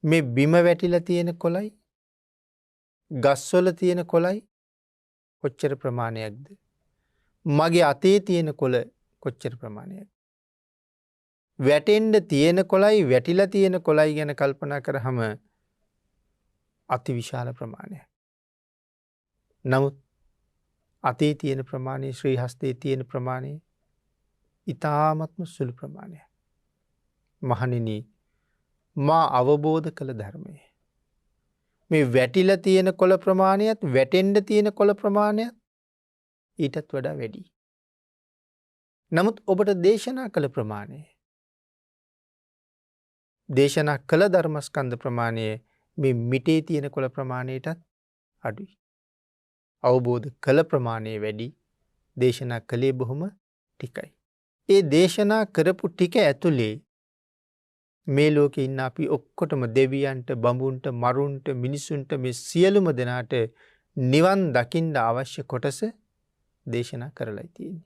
මේ බිම වැටිලා තියෙන කොළයි ගස්වල තියෙන කොළයි කොච්චර ප්‍රමාණයක්ද? මගේ අතේ තියෙන කොළ කොච්චර ප්‍රමාණයක්. වැටෙන්ඩ තියෙන කොළයි වැටිලා තියෙන කොළයි ගැන කල්පනා කරහම අති විශාල ප්‍රමාණයක්. නමුත් අතේ තියෙන ප්‍රමාණය ශ්‍රී හස්තේ තියෙන ප්‍රමාණය ඉතාමත්ම සුළු ප්‍රමාණයක්. මහණෙනි මා අවබෝධ කළ ධර්මය. මේ වැටිලා තියෙන කොළ ප්‍රමාණයත් වැටෙන්ඩ තියෙන කොළ ප්‍රමාණයත් ඊටත් වඩා වැඩි. නමුත් ඔබට දේශනා කළ ප්‍රමාණය දේශනා කළ ධර්මස්කන්ධ ප්‍රමාණය මේ මිටේ තියෙන කොළ ප්‍රමාණයටත් අඩුයි. අවබෝධ කළ ප්‍රමාණය වැඩි දේශනා කළේ බොහොම ටිකයි. ඒ දේශනා කරපු ටික ඇතුලේ මේ ලෝකේ ඉන්න අපි ඔක්කොටම දෙවියන්ට බඹුන්ට මරුන්ට මිනිසුන්ට මේ සියලුම දෙනාට නිවන් දකින්න අවශ්‍ය කොටස දේශනා කරලා තියෙන්නේ.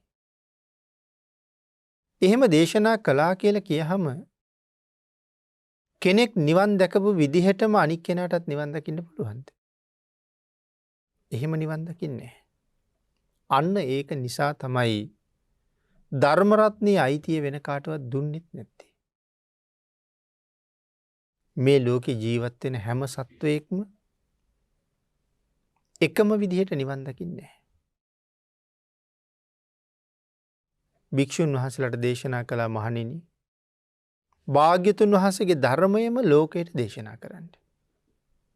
එහෙම දේශනා කළා කියලා කියහම කෙනෙක් නිවන් දැකපු විදිහටම අනික් කෙනාටත් නිවන් දකින්න පුළුවන්ද? එහෙම නිවන් දකින්නේ නැහැ. අන්න ඒක නිසා තමයි ධර්ම රත්නයේ අයිතිය වෙන කාටවත් දුන්නෙත් නැත්තේ. මේ ලෝකේ ජීවත් වෙන හැම සත්වයෙක්ම එකම විදිහට නිවන් දකින්නේ නැහැ. භික්ෂුන් වහන්සේලාට දේශනා කළා මහණෙනි භාග්‍යතුන් වහන්සේගේ ධර්මයම ලෝකයට දේශනා කරන්න.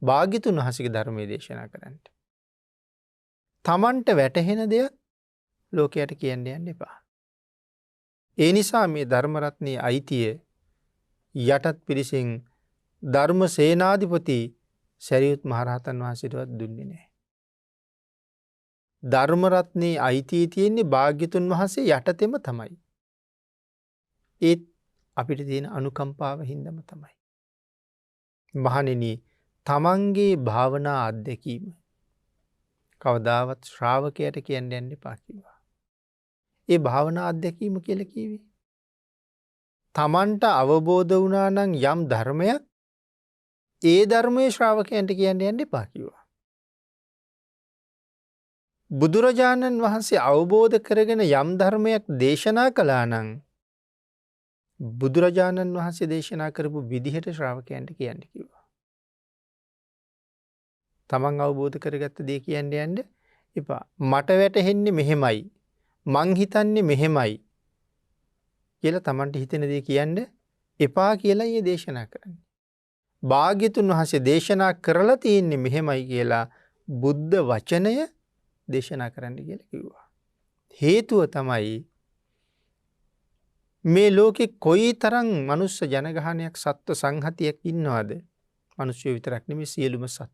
භාග්‍යතුන් වහන්සේගේ ධර්මයේ දේශනා කරන්න. තමන්ට වැටහෙන දෙයක් ලෝකයට කියන්න යන්න එපා. ඒ නිසා මේ ධර්ම රත්නයේ අයිතිය යටත් පිරිසෙන් ධර්ම සේනාධිපති සරියුත් මහරහතන් වහන්සේටවත් දුන්නේ නැහැ. ධර්ම රත්නයේ අයිතිය තියෙන්නේ භාග්‍යතුන් වහන්සේ යටතෙම තමයි. ඒත් අපිට තියෙන අනුකම්පාව හින්දම තමයි. මහණෙනි තමන්ගේ භාවනා අත්දැකීම කවදාවත් ශ්‍රාවකයට කියන්න යන්න එපා කිව්වා. ඒ භාවනා අත්දැකීම කියලා කිව්වේ තමන්ට අවබෝධ වුණා නම් යම් ධර්මයක් ඒ ධර්මයේ ශ්‍රාවකයන්ට කියන්න යන්න එපා කිව්වා. බුදුරජාණන් වහන්සේ අවබෝධ කරගෙන යම් ධර්මයක් දේශනා කළා නම් බුදුරජාණන් වහන්සේ දේශනා කරපු විදිහට ශ්‍රාවකයන්ට කියන්න කිව්වා. තමන් අවබෝධ කරගත්ත දේ කියන්න යන්න එපා. මට වැටහෙන්නේ මෙහෙමයි. මං හිතන්නේ මෙහෙමයි. කියලා තමන්ට හිතෙන දේ කියන්න එපා කියලා ඊයේ දේශනා කරන්නේ. භාග්‍යතුන් වහන්සේ දේශනා කරලා තියෙන්නේ මෙහෙමයි කියලා බුද්ධ වචනය දේශනා කරන්න කියලා කිව්වා. හේතුව තමයි මේ ලෝකේ කොයි තරම් මනුස්ස ජනගහනයක් සත්ව සංහතියක් ඉන්නවද? මිනිස්සු විතරක් නෙමෙයි සියලුම සත්.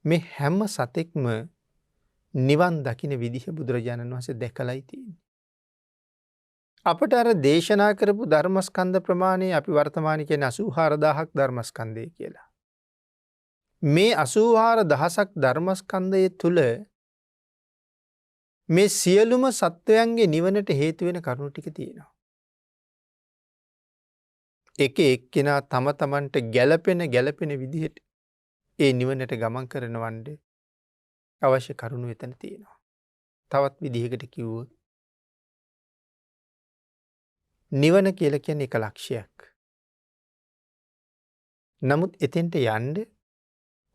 මේ හැම සතෙක්ම නිවන් දකින්න විදිහ බුදුරජාණන් වහන්සේ දැකලායි තියෙන්නේ. අපට අර දේශනා කරපු ධර්මස්කන්ධ ප්‍රමාණය අපි වර්තමානයේ කියන 84000ක් ධර්මස්කන්ධය කියලා. මේ 84000ක් ධර්මස්කන්ධය තුල මේ සියලුම සත්වයන්ගේ නිවනට හේතු වෙන කරුණු ටික තියෙනවා. එක එක්කෙනා තම තමන්ට ගැළපෙන විදිහට ඒ නිවනට ගමන් කරනවන්ද අවශ්‍ය කරුණු එතන තියෙනවා. තවත් විදිහකට කිව්වොත් නිවන කියලා කියන්නේ එක ලක්ෂයක්. නමුත් එතෙන්ට යන්න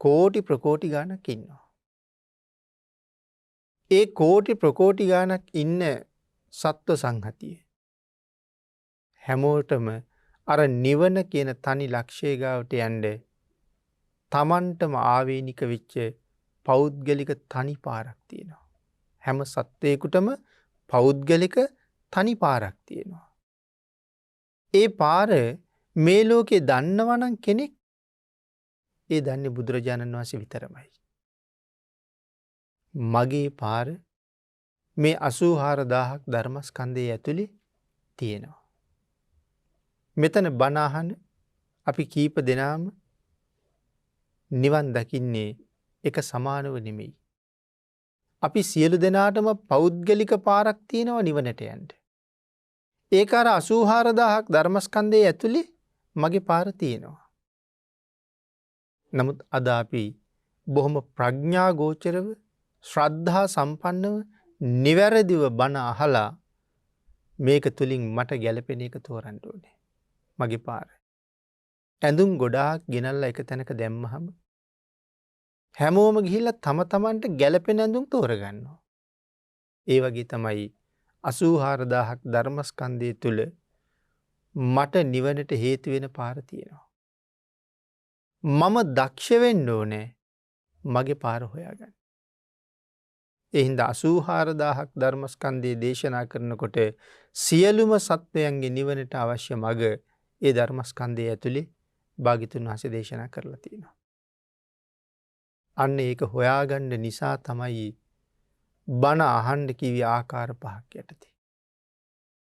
කෝටි ප්‍රකෝටි ගාණක් ඉන්නවා. ඒ කෝටි ප්‍රකෝටි ගාණක් ඉන්න සත්ව සංහතිය හැමෝටම අර නිවන කියන තනි ලක්ෂය ගාවට යන්න තමන්ටම ආවේනික වෙච්ච පෞද්ගලික තනි පාරක් තියෙනවා. හැම සත්වයකටම පෞද්ගලික තනි පාරක් තියෙනවා. ඒ පාර මේ ලෝකේ දන්නවනම් කෙනෙක් ඒ දන්නේ බුදුරජාණන් වහන්සේ විතරමයි. මගේ පාර මේ 84000ක් ධර්මස්කන්ධය ඇතුලේ තියෙනවා. මෙතන බණ අහන අපි කීප දෙනාම නිවන් දකින්නේ එක සමානව නෙමෙයි. අපි සියලු දෙනාටම පෞද්ගලික පාරක් තියෙනවා නිවනට යන්න. ඒක අර 84000ක් ධර්මස්කන්ධයේ ඇතුලේ මගේ පාර තියෙනවා. නමුත් අද අපි බොහොම ප්‍රඥා ගෝචරව ශ්‍රද්ධා සම්පන්නව නිවැරදිව බණ අහලා මේක තුලින් මට ගැළපෙන එක තෝරන්න ඕනේ. මගේ පාර. ඇඳුම් ගොඩාක් ගෙනල්ලා එක තැනක දැම්මහම හැමෝම ගිහිල්ලා තම තමන්ට ගැළපෙන ඇඳුම් තෝරගන්නවා. ඒ වගේ තමයි 84000ක් ධර්මස්කන්ධය තුල මට නිවනට හේතු වෙන පාර තියෙනවා. මම දක්ෂ වෙන්න ඕනේ මගේ පාර හොයාගන්න. ඒ හින්දා 84000ක් ධර්මස්කන්ධය දේශනා කරනකොට සියලුම සත්වයන්ගේ නිවනට අවශ්‍ය මඟ ඒ ධර්මස්කන්ධය ඇතුලේ භාග්‍යතුන් වහන්සේ දේශනා කරලා තියෙනවා. අන්න ඒක හොයාගන්න නිසා තමයි බණ අහන්න කිවි ආකාර පහක් යටතේ.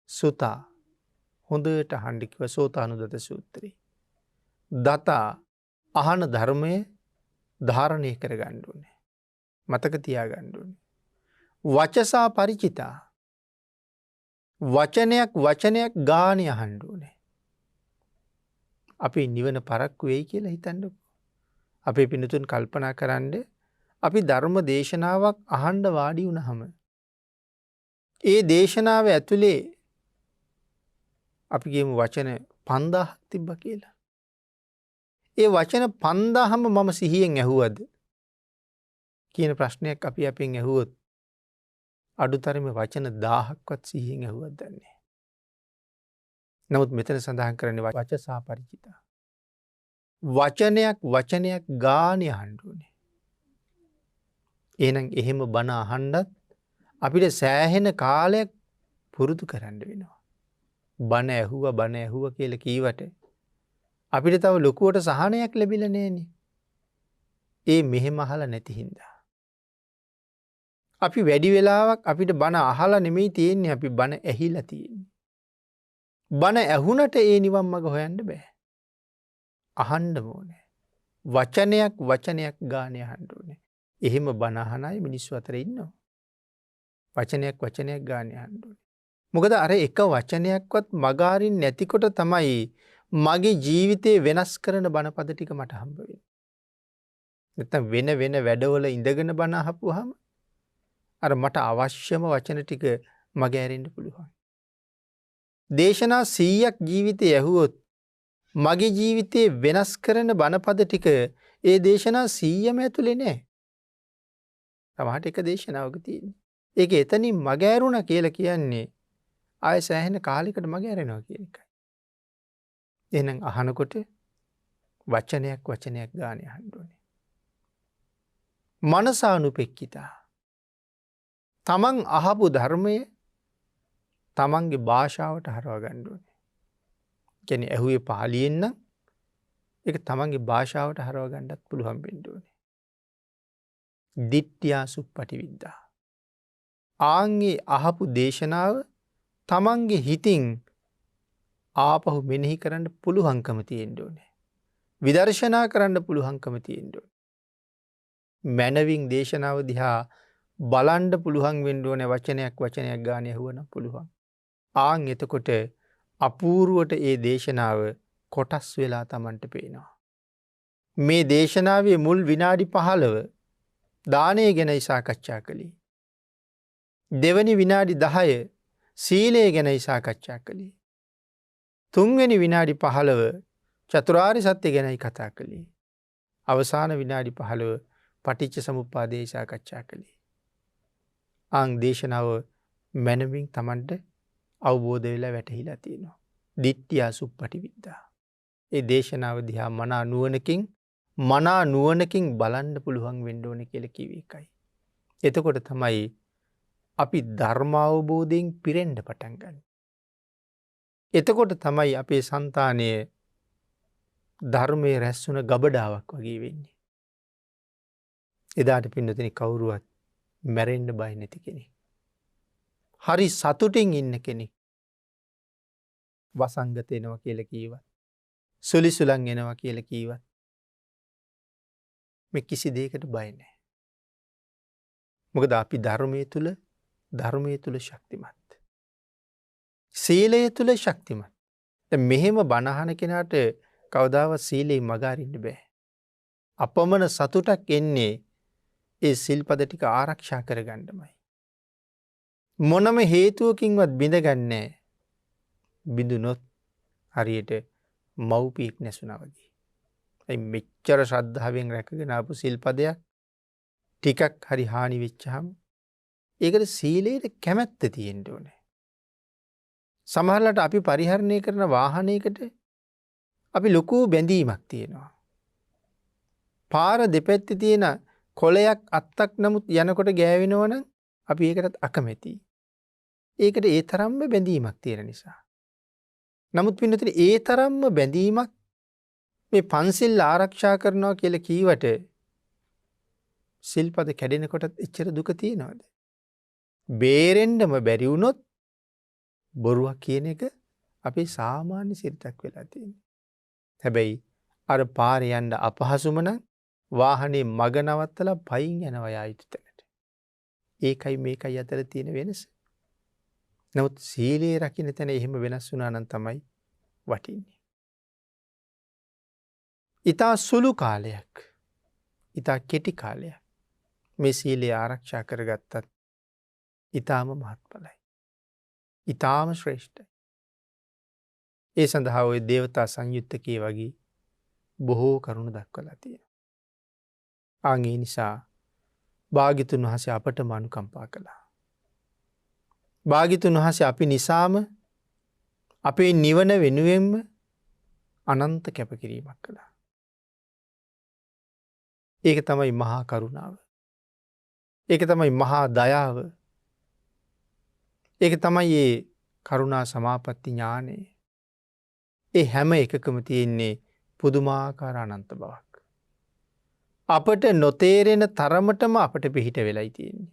සුතා හොඳට අහන්න කිව්ව සෝතානුදත සූත්‍රය. දතා අහන ධර්මය ධාරණය කරගන්න ඕනේ. මතක තියාගන්න ඕනේ. වචසා ಪರಿචිතා වචනයක් ගානේ අහන්න ඕනේ. අපි නිවන පරක්කු වෙයි කියලා හිතන්නකෝ. අපේ පින්තුන් කල්පනා කරන්න අපි ධර්ම දේශනාවක් අහන්න වාඩි වුණාම ඒ දේශනාව ඇතුලේ අපි කියමු වචන 5000ක් තිබ්බා කියලා. ඒ වචන 5000ම මම සිහියෙන් ඇහුවද කියන ප්‍රශ්නයක් අපි අපෙන් ඇහුවොත් අඩුතරමේ වචන 1000ක්වත් සිහියෙන් ඇහුවත් දන්නේ නැහැ. නමුත් මෙතන සඳහන් කරන්නේ වචසා ಪರಿචිතා. වචනයක් ගානේ අහන්න ඕනේ. එහෙනම් එහෙම බණ අහන්නත් අපිට සෑහෙන කාලයක් පුරුදු කරන්න වෙනවා. බණ ඇහුවා කියලා කීවට අපිට තව ලොකුවට සහනයක් ලැබිලා නැහනේ. ඒ මෙහෙම අහලා නැති හින්දා. අපි වැඩි වෙලාවක් අපිට බණ අහලා නෙමෙයි තියෙන්නේ, අපි බණ ඇහිලා තියෙන්නේ. බණ ඇහුනට ඒ නිවන් මඟ හොයන්න බෑ. අහන්න ඕනේ. වචනයක් ගානේ අහන්න ඕනේ. එහෙම බණ අහන අය මිනිස්සු අතර ඉන්නවා. වචනයක් ගානේ අහන්න ඕනේ. මොකද අර එක වචනයක්වත් මගාරින් නැතිකොට තමයි මගේ ජීවිතේ වෙනස් කරන බණපද ටික මට හම්බ වෙන්නේ. නැත්නම් වෙන වැඩවල ඉඳගෙන බණ අහපුවාම අර මට අවශ්‍යම වචන ටික මගේ ඇරෙන්න පුළුවන්. දේශනා 100ක් ජීවිතේ ඇහුවොත් මගේ ජීවිතේ වෙනස් කරන බණපද ටික ඒ දේශනා 100ම ඇතුලේ නැහැ. සමහරට එක දේශනාවක තියෙන්නේ. ඒක එතනින් මග ඇරුණා කියලා කියන්නේ ආය සෑහෙන කාලයකට මග ඇරෙනවා කියන එකයි. එහෙනම් අහනකොට වචනයක් ගානේ අහන්න ඕනේ. මනසානුපෙක්කිතා. තමන් අහපු ධර්මය තමන්ගේ භාෂාවට හරවා ගන්න ඕනේ. කියන්නේ ඇහුවේ පාලියෙන් නම් ඒක තමන්ගේ භාෂාවට හරවා ගන්නත් පුළුවන් වෙන්න ඕනේ. දිට්ඨියා සුප්පටිවිද්දා. ආන්ගේ අහපු දේශනාව තමන්ගේ හිතින් ආපහු මෙනෙහි කරන්න පුළුවන්කම තියෙන්න ඕනේ. විදර්ශනා කරන්න පුළුවන්කම තියෙන්න ඕනේ. මනවින් දේශනාව දිහා බලන්න පුළුවන් වෙන්න ඕනේ. වචනයක් ගානේ ඇහුවනම් පුළුවන්. ආන් එතකොට අපූර්වට ඒ දේශනාව කොටස් වෙලා Tamanට පේනවා. මේ දේශනාවේ මුල් විනාඩි 15 දානය ගැනයි සාකච්ඡා කළේ. දෙවැනි විනාඩි 10 සීලය ගැනයි සාකච්ඡා කළේ. තුන්වෙනි විනාඩි 15 චතුරාර්ය සත්‍ය ගැනයි කතා කළේ. අවසාන විනාඩි 15 පටිච්ච සමුප්පාදේ සාකච්ඡා කළේ. ආන් දේශනාව මනමින් Tamanට අවබෝධ වෙලා වැටහිලා තියෙනවා. දිට්ඨියා සුප්පටිවිද්දා. ඒ දේශනාව දිහා මනා නුවණකින් බලන්න පුළුවන් වෙන්න ඕනේ කියලා කිව්ව එකයි. එතකොට තමයි අපි ධර්ම අවබෝධයෙන් පිරෙන්න පටන් ගන්න. එතකොට තමයි අපේ సంతානය ධර්මයේ රැස්ුණ ගබඩාවක් වගේ වෙන්නේ. එදාට පින්නතුනි කවුරුවත් මැරෙන්න බය නැති කෙනෙක්. හරි සතුටින් ඉන්න කෙනෙක්. වසංගත එනවා කියලා කීවත්, සුලිසුලන් එනවා කියලා කීවත් මේ කිසි දෙයකට බය නැහැ. මොකද අපි ධර්මයේ තුල ශක්තිමත්. සීලය තුල ශක්තිමත්. දැන් මෙහෙම බණ අහන කෙනාට කවදාවත් සීලේ මග අරින්න බෑ. අපමණ සතුටක් එන්නේ ඒ සිල්පද ටික ආරක්ෂා කරගන්නමයි. මොනම හේතුවකින්වත් බිඳගන්නේ බිඳුනොත් හරියට මව්පියෙක් නැසුණා වගේ. ඒ මෙච්චර ශ්‍රද්ධාවෙන් රැකගෙන ආපු සිල්පදයක් ටිකක් හරි හානි වෙච්චාම ඒකට සීලයට කැමැත්ත තියෙන්න ඕනේ. සමහරවිට අපි පරිහරණය කරන වාහනයකට අපි ලොකු බැඳීමක් තියෙනවා. පාර දෙපැත්තේ තියෙන කොළයක් අත්තක් නමුත් යනකොට ගෑවෙනවනම් අපි ඒකටත් අකමැතියි. ඒකට ඒ තරම්ම බැඳීමක් තියෙන නිසා. නමුත් පින්නතුනි ඒ තරම්ම බැඳීමක් මේ පන්සිල් ආරක්ෂා කරනවා කියලා කීවට සිල්පද කැඩෙනකොටත් එච්චර දුක තියෙනවද? බේරෙන්නම බැරි වුණොත් බොරුවක් කියන එක අපේ සාමාන්‍ය සිරිතක් වෙලා තියෙනවා. හැබැයි අර පාරේ යන්න අපහසුම නම් වාහනේ මග නවත්තලා පයින් යනවා යා යුතු තැනට. ඒකයි මේකයි අතර තියෙන වෙනස. නමුත් සීලයේ රකින්න තැන එහෙම වෙනස් වුණා නම් තමයි වටින්නේ. ඊතා සුළු කාලයක්, ඊතා කෙටි කාලයක් මේ සීලය ආරක්ෂා කරගත්තත් ඊටාම මහත්ඵලයි. ඊටාම ශ්‍රේෂ්ඨයි. ඒ සඳහා ওই දේවතා සංයුත්තකේ වගේ බොහෝ කරුණු දක්වලා තියෙනවා. ඒ නිසා භාග්‍යතුන් වහන්සේ අපට අනුකම්පා කළා. භාග්‍යතුන් වහන්සේ අපි නිසාම අපේ නිවන වෙනුවෙන්ම අනන්ත කැපකිරීමක් කළා. ඒක තමයි මහා කරුණාව. ඒක තමයි මහා දයාව. ඒක තමයි මේ කරුණා සමාපatti ඥානය. ඒ හැම එකකම තියෙන්නේ පුදුමාකාර අනන්ත බවක්. අපට නොතේරෙන තරමටම අපට පිහිට වෙලයි තියෙන්නේ.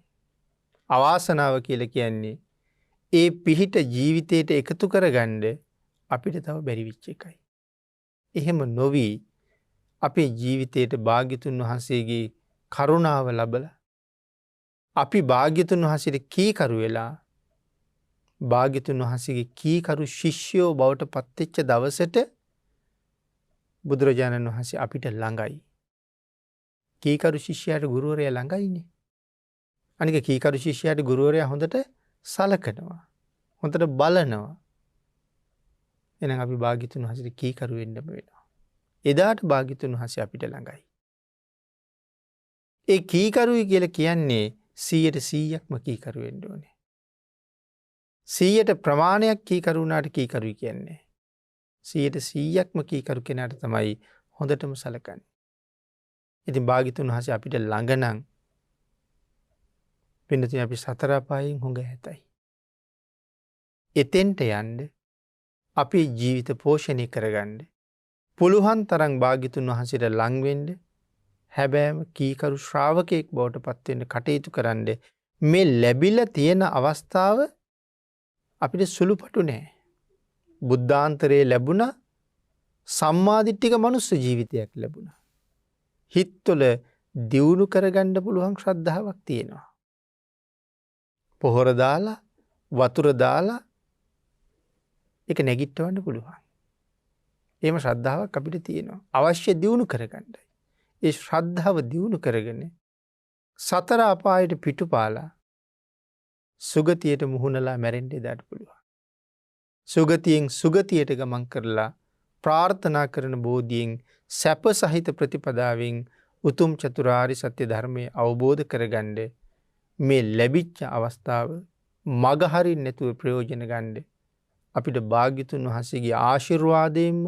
අවාසනාව කියලා කියන්නේ ඒ පිහිට ජීවිතයට එකතු කරගන්න අපිට තව බැරි වෙච්ච එකයි. එහෙම නොවි අපේ ජීවිතයට භාග්‍යතුන් වහන්සේගේ කරුණාව ලැබලා අපි භාග්‍යතුන් වහන්සේට කීකරු වෙලා භාග්‍යතුන් වහන්සේගේ කීකරු ශිෂ්‍යයෝ බවට පත්වෙච්ච දවසට බුදුරජාණන් වහන්සේ අපිට ළඟයි. කීකරු ශිෂ්‍යයාට ගුරුවරයා ළඟයිනේ. අනික කීකරු ශිෂ්‍යයාට ගුරුවරයා හොඳට සලකනවා. හොඳට බලනවා. එහෙනම් අපි භාග්‍යතුන් වහන්සේට කීකරු වෙන්න වෙනවා. එදාට භාග්‍යතුන් වහන්සේ අපිට ළඟයි. ඒ කීකරුයි කියලා කියන්නේ 100%ක්ම කීකරු වෙන්න ඕනේ. 100ට ප්‍රමාණයක් කීකරු වුණාට කීකරුයි කියන්නේ. 100%ක්ම කීකරු කෙනාට තමයි හොඳටම සලකන්නේ. ඉතින් භාග්‍යතුන් වහන්සේ අපිට ළඟ නම් පින්නතින් අපි සතර අපායෙන් හොඟ හැතයි. එතෙන්ට යන්න අපේ ජීවිත පෝෂණය කරගන්න පුළුවන් තරම් භාග්‍යතුන් වහන්සේට ලං වෙන්න හැබෑම කීකරු ශ්‍රාවකයෙක් බවට පත් වෙන්න කටයුතු කරන්න මේ ලැබිලා තියෙන අවස්ථාව අපිට සුළුපටු නෑ. බුද්ධාන්තරයේ ලැබුණා සම්මාදිට්ඨික මනුස්ස ජීවිතයක් ලැබුණා. හිත්වල දියුණු කරගන්න පුළුවන් ශ්‍රද්ධාවක් තියෙනවා. පොහොර දාලා වතුර දාලා ඒක නැගිටවන්න පුළුවන්. එහෙම ශ්‍රද්ධාවක් අපිට තියෙනවා. අවශ්‍ය දියුණු කරගන්නයි. ඒ ශ්‍රද්ධාව දියුණු කරගෙන සතර අපායට පිටුපාලා සුගතියට මුහුණලා මැරෙන්න ඉඩට පුළුවන්. සුගතියෙන් සුගතියට ගමන් කරලා ප්‍රාර්ථනා කරන බෝධියෙන් සැප සහිත ප්‍රතිපදාවෙන් උතුම් චතුරාර්ය සත්‍ය ධර්මය අවබෝධ කරගන්න මේ ලැබිච්ච අවස්ථාව මග හරින්න නැතුව ප්‍රයෝජන ගන්න අපිට භාග්‍යතුන් වහන්සේගේ ආශිර්වාදයෙන්ම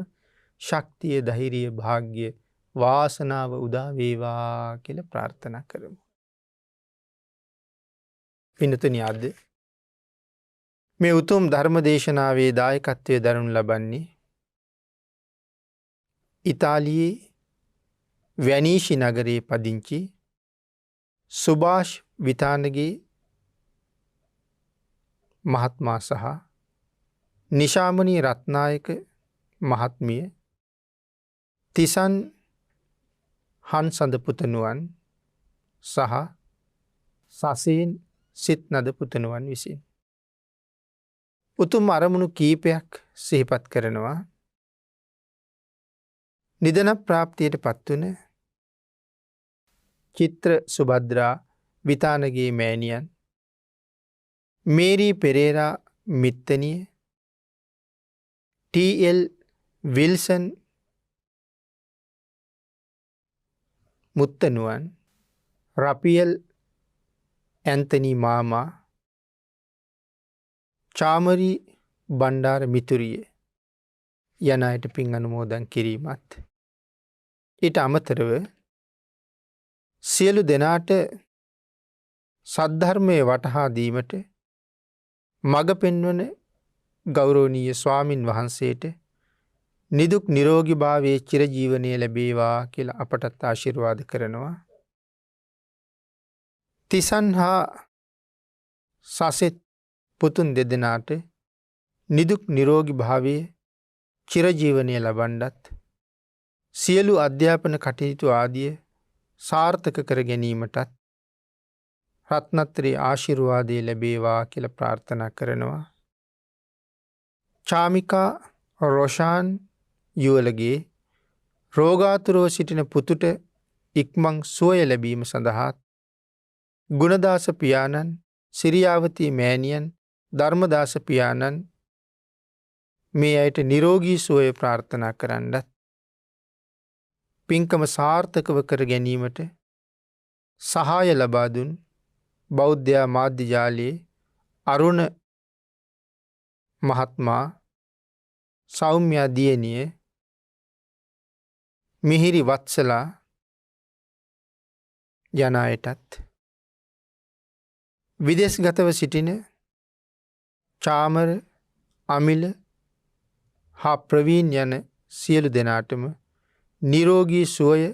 ශක්තිය ධෛර්යය භාග්‍ය වාසනාව උදා වේවා කියලා ප්‍රාර්ථනා කරමු. පින්තුනි අද මේ උතුම් ධර්ම දේශනාවේ දායකත්වයේ දරනු ලබන්නේ ඉතාලියේ වැනීෂි නගරයේ පදිංචි සුභාෂ් විතානගේ මහත්මයා සහ නිශාමනී රත්නායක මහත්මිය තිසන් හන්සඳ පුතණුවන් සහ සසේන් සිත්නද පුතණුවන් විසින් උතුම් අරමුණු කීපයක් සිහිපත් කරනවා. නිදන ප්‍රාප්තියට පත්වන චිත්‍ර සුභද්‍රා විතානගේ මෑණියන්, මේරී පෙරේරා මිත්තනිය, ටීඑල් විල්සන් මුත්තනුවන්, රපියල් ඇන්තනී මාමා, චාමරී බණ්ඩාර මිතුරිය යන අයට පින් අනුමෝදන් කිරීමත්. ඊට අමතරව සියලු දෙනාට සද්ධර්මය වටහා දීමට මඟ පෙන්වන ගෞරවනීය ස්වාමින් වහන්සේට නිදුක් නිරෝගී භාවයේ චිරජීවනය ලැබේවා කියලා අපටත් ආශිර්වාද කරනවා. තිසන් හා සසෙත් පුතුන් දෙදෙනාට නිදුක් නිරෝගී භාවයේ චිරජීවනය ලබන්නත්, සියලු අධ්‍යාපන කටයුතු ආදිය සාර්ථක කර ගැනීමටත් රත්නත්‍රී ආශිර්වාදය ලැබේවා කියලා ප්‍රාර්ථනා කරනවා. චාමිකා රොෂාන් යුවලගේ රෝගාතුරව සිටින පුතුට ඉක්මන් සුවය ලැබීම සඳහා ගුණදාස පියාණන්, සිරියාවතී මෑණියන්, ධර්මදාස පියාණන් මේ අයට නිරෝගී සුවය ප්‍රාර්ථනා කරන්නත්, පින්කම සාර්ථකව කර ගැනීමට සහාය ලබා දුන් බෞද්ධ මාධ්‍ය ජාලයේ අරුණ මහත්මයා, සෞම්‍යා දියණිය, මිහිරි වත්සලා යන අයටත්, විදේශගතව සිටින චාමර, අමිල හා ප්‍රවීන් යන සියලු දෙනාටම නිරෝගී සුවය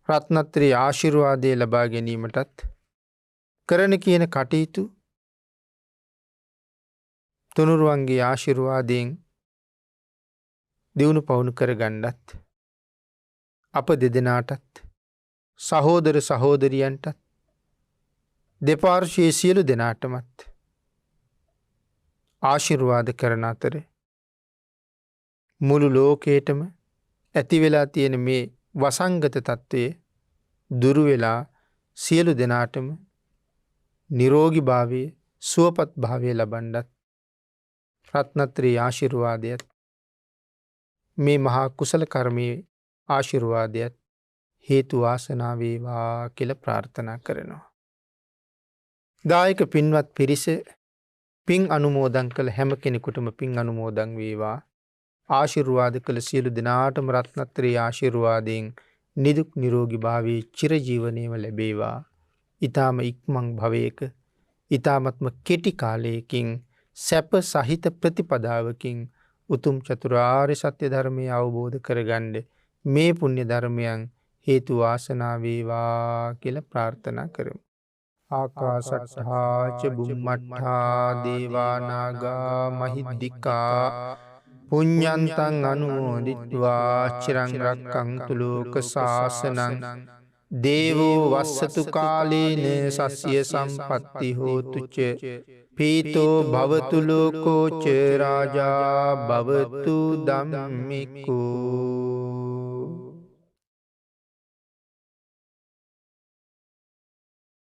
රත්නත්‍රී ආශිර්වාදය ලබා ගැනීමටත්, කරන කියන කටයුතු තුනුරුවන්ගේ ආශිර්වාදයෙන් දියුණු පවුණු කර ගන්නත්, අප දෙදෙනාටත් සහෝදර සහෝදරියන්ටත් දෙපාර්ශ්වයේ සියලු දෙනාටමත් ආශිර්වාද කරන අතර මුළු ලෝකයටම ඇති වෙලා තියෙන මේ වසංගත තත්ත්වයේ දුරු වෙලා සියලු දෙනාටම නිරෝගී භාවයේ සුවපත් භාවයේ ලබන්නත් රත්නත්‍රී ආශිර්වාදයත්, මේ මහා කුසල කර්මයේ ආශිර්වාදයත් හේතු වාසනා වේවා කියලා ප්‍රාර්ථනා කරනවා. දායක පින්වත් පිරිස පින් අනුමෝදන් කළ හැම කෙනෙකුටම පින් අනුමෝදන් වේවා. ආශිර්වාද කළ සියලු දෙනාටම රත්නත්‍රී ආශිර්වාදයෙන් නිදුක් නිරෝගී භාවයේ චිරජීවනයේම ලැබේවා. ඊ타ම ඉක්මන් භවයක, ඊ타මත්ම කෙටි කාලයකින් සැප සහිත ප්‍රතිපදාවකින් උතුම් චතුරාර්ය සත්‍ය ධර්මය අවබෝධ කරගන්න මේ පුණ්‍ය ධර්මයන් හේතු වාසනා වේවා කියලා ප්‍රාර්ථනා කරමු. ආකාශට්ඨා ච බුම්මට්ඨා දේවා නාග මහිද්దికා පුඤ්ඤන්තං අනුමෝදිත්වා චිරං රක්ඛන්තු ලෝක සාසනං දේවෝ වස්සතු කාලේන සස්ය සම්පත්ති හෝතු ච පීතෝ භවතු ලෝකෝ ච රාජා භවතු ධම්මිකෝ.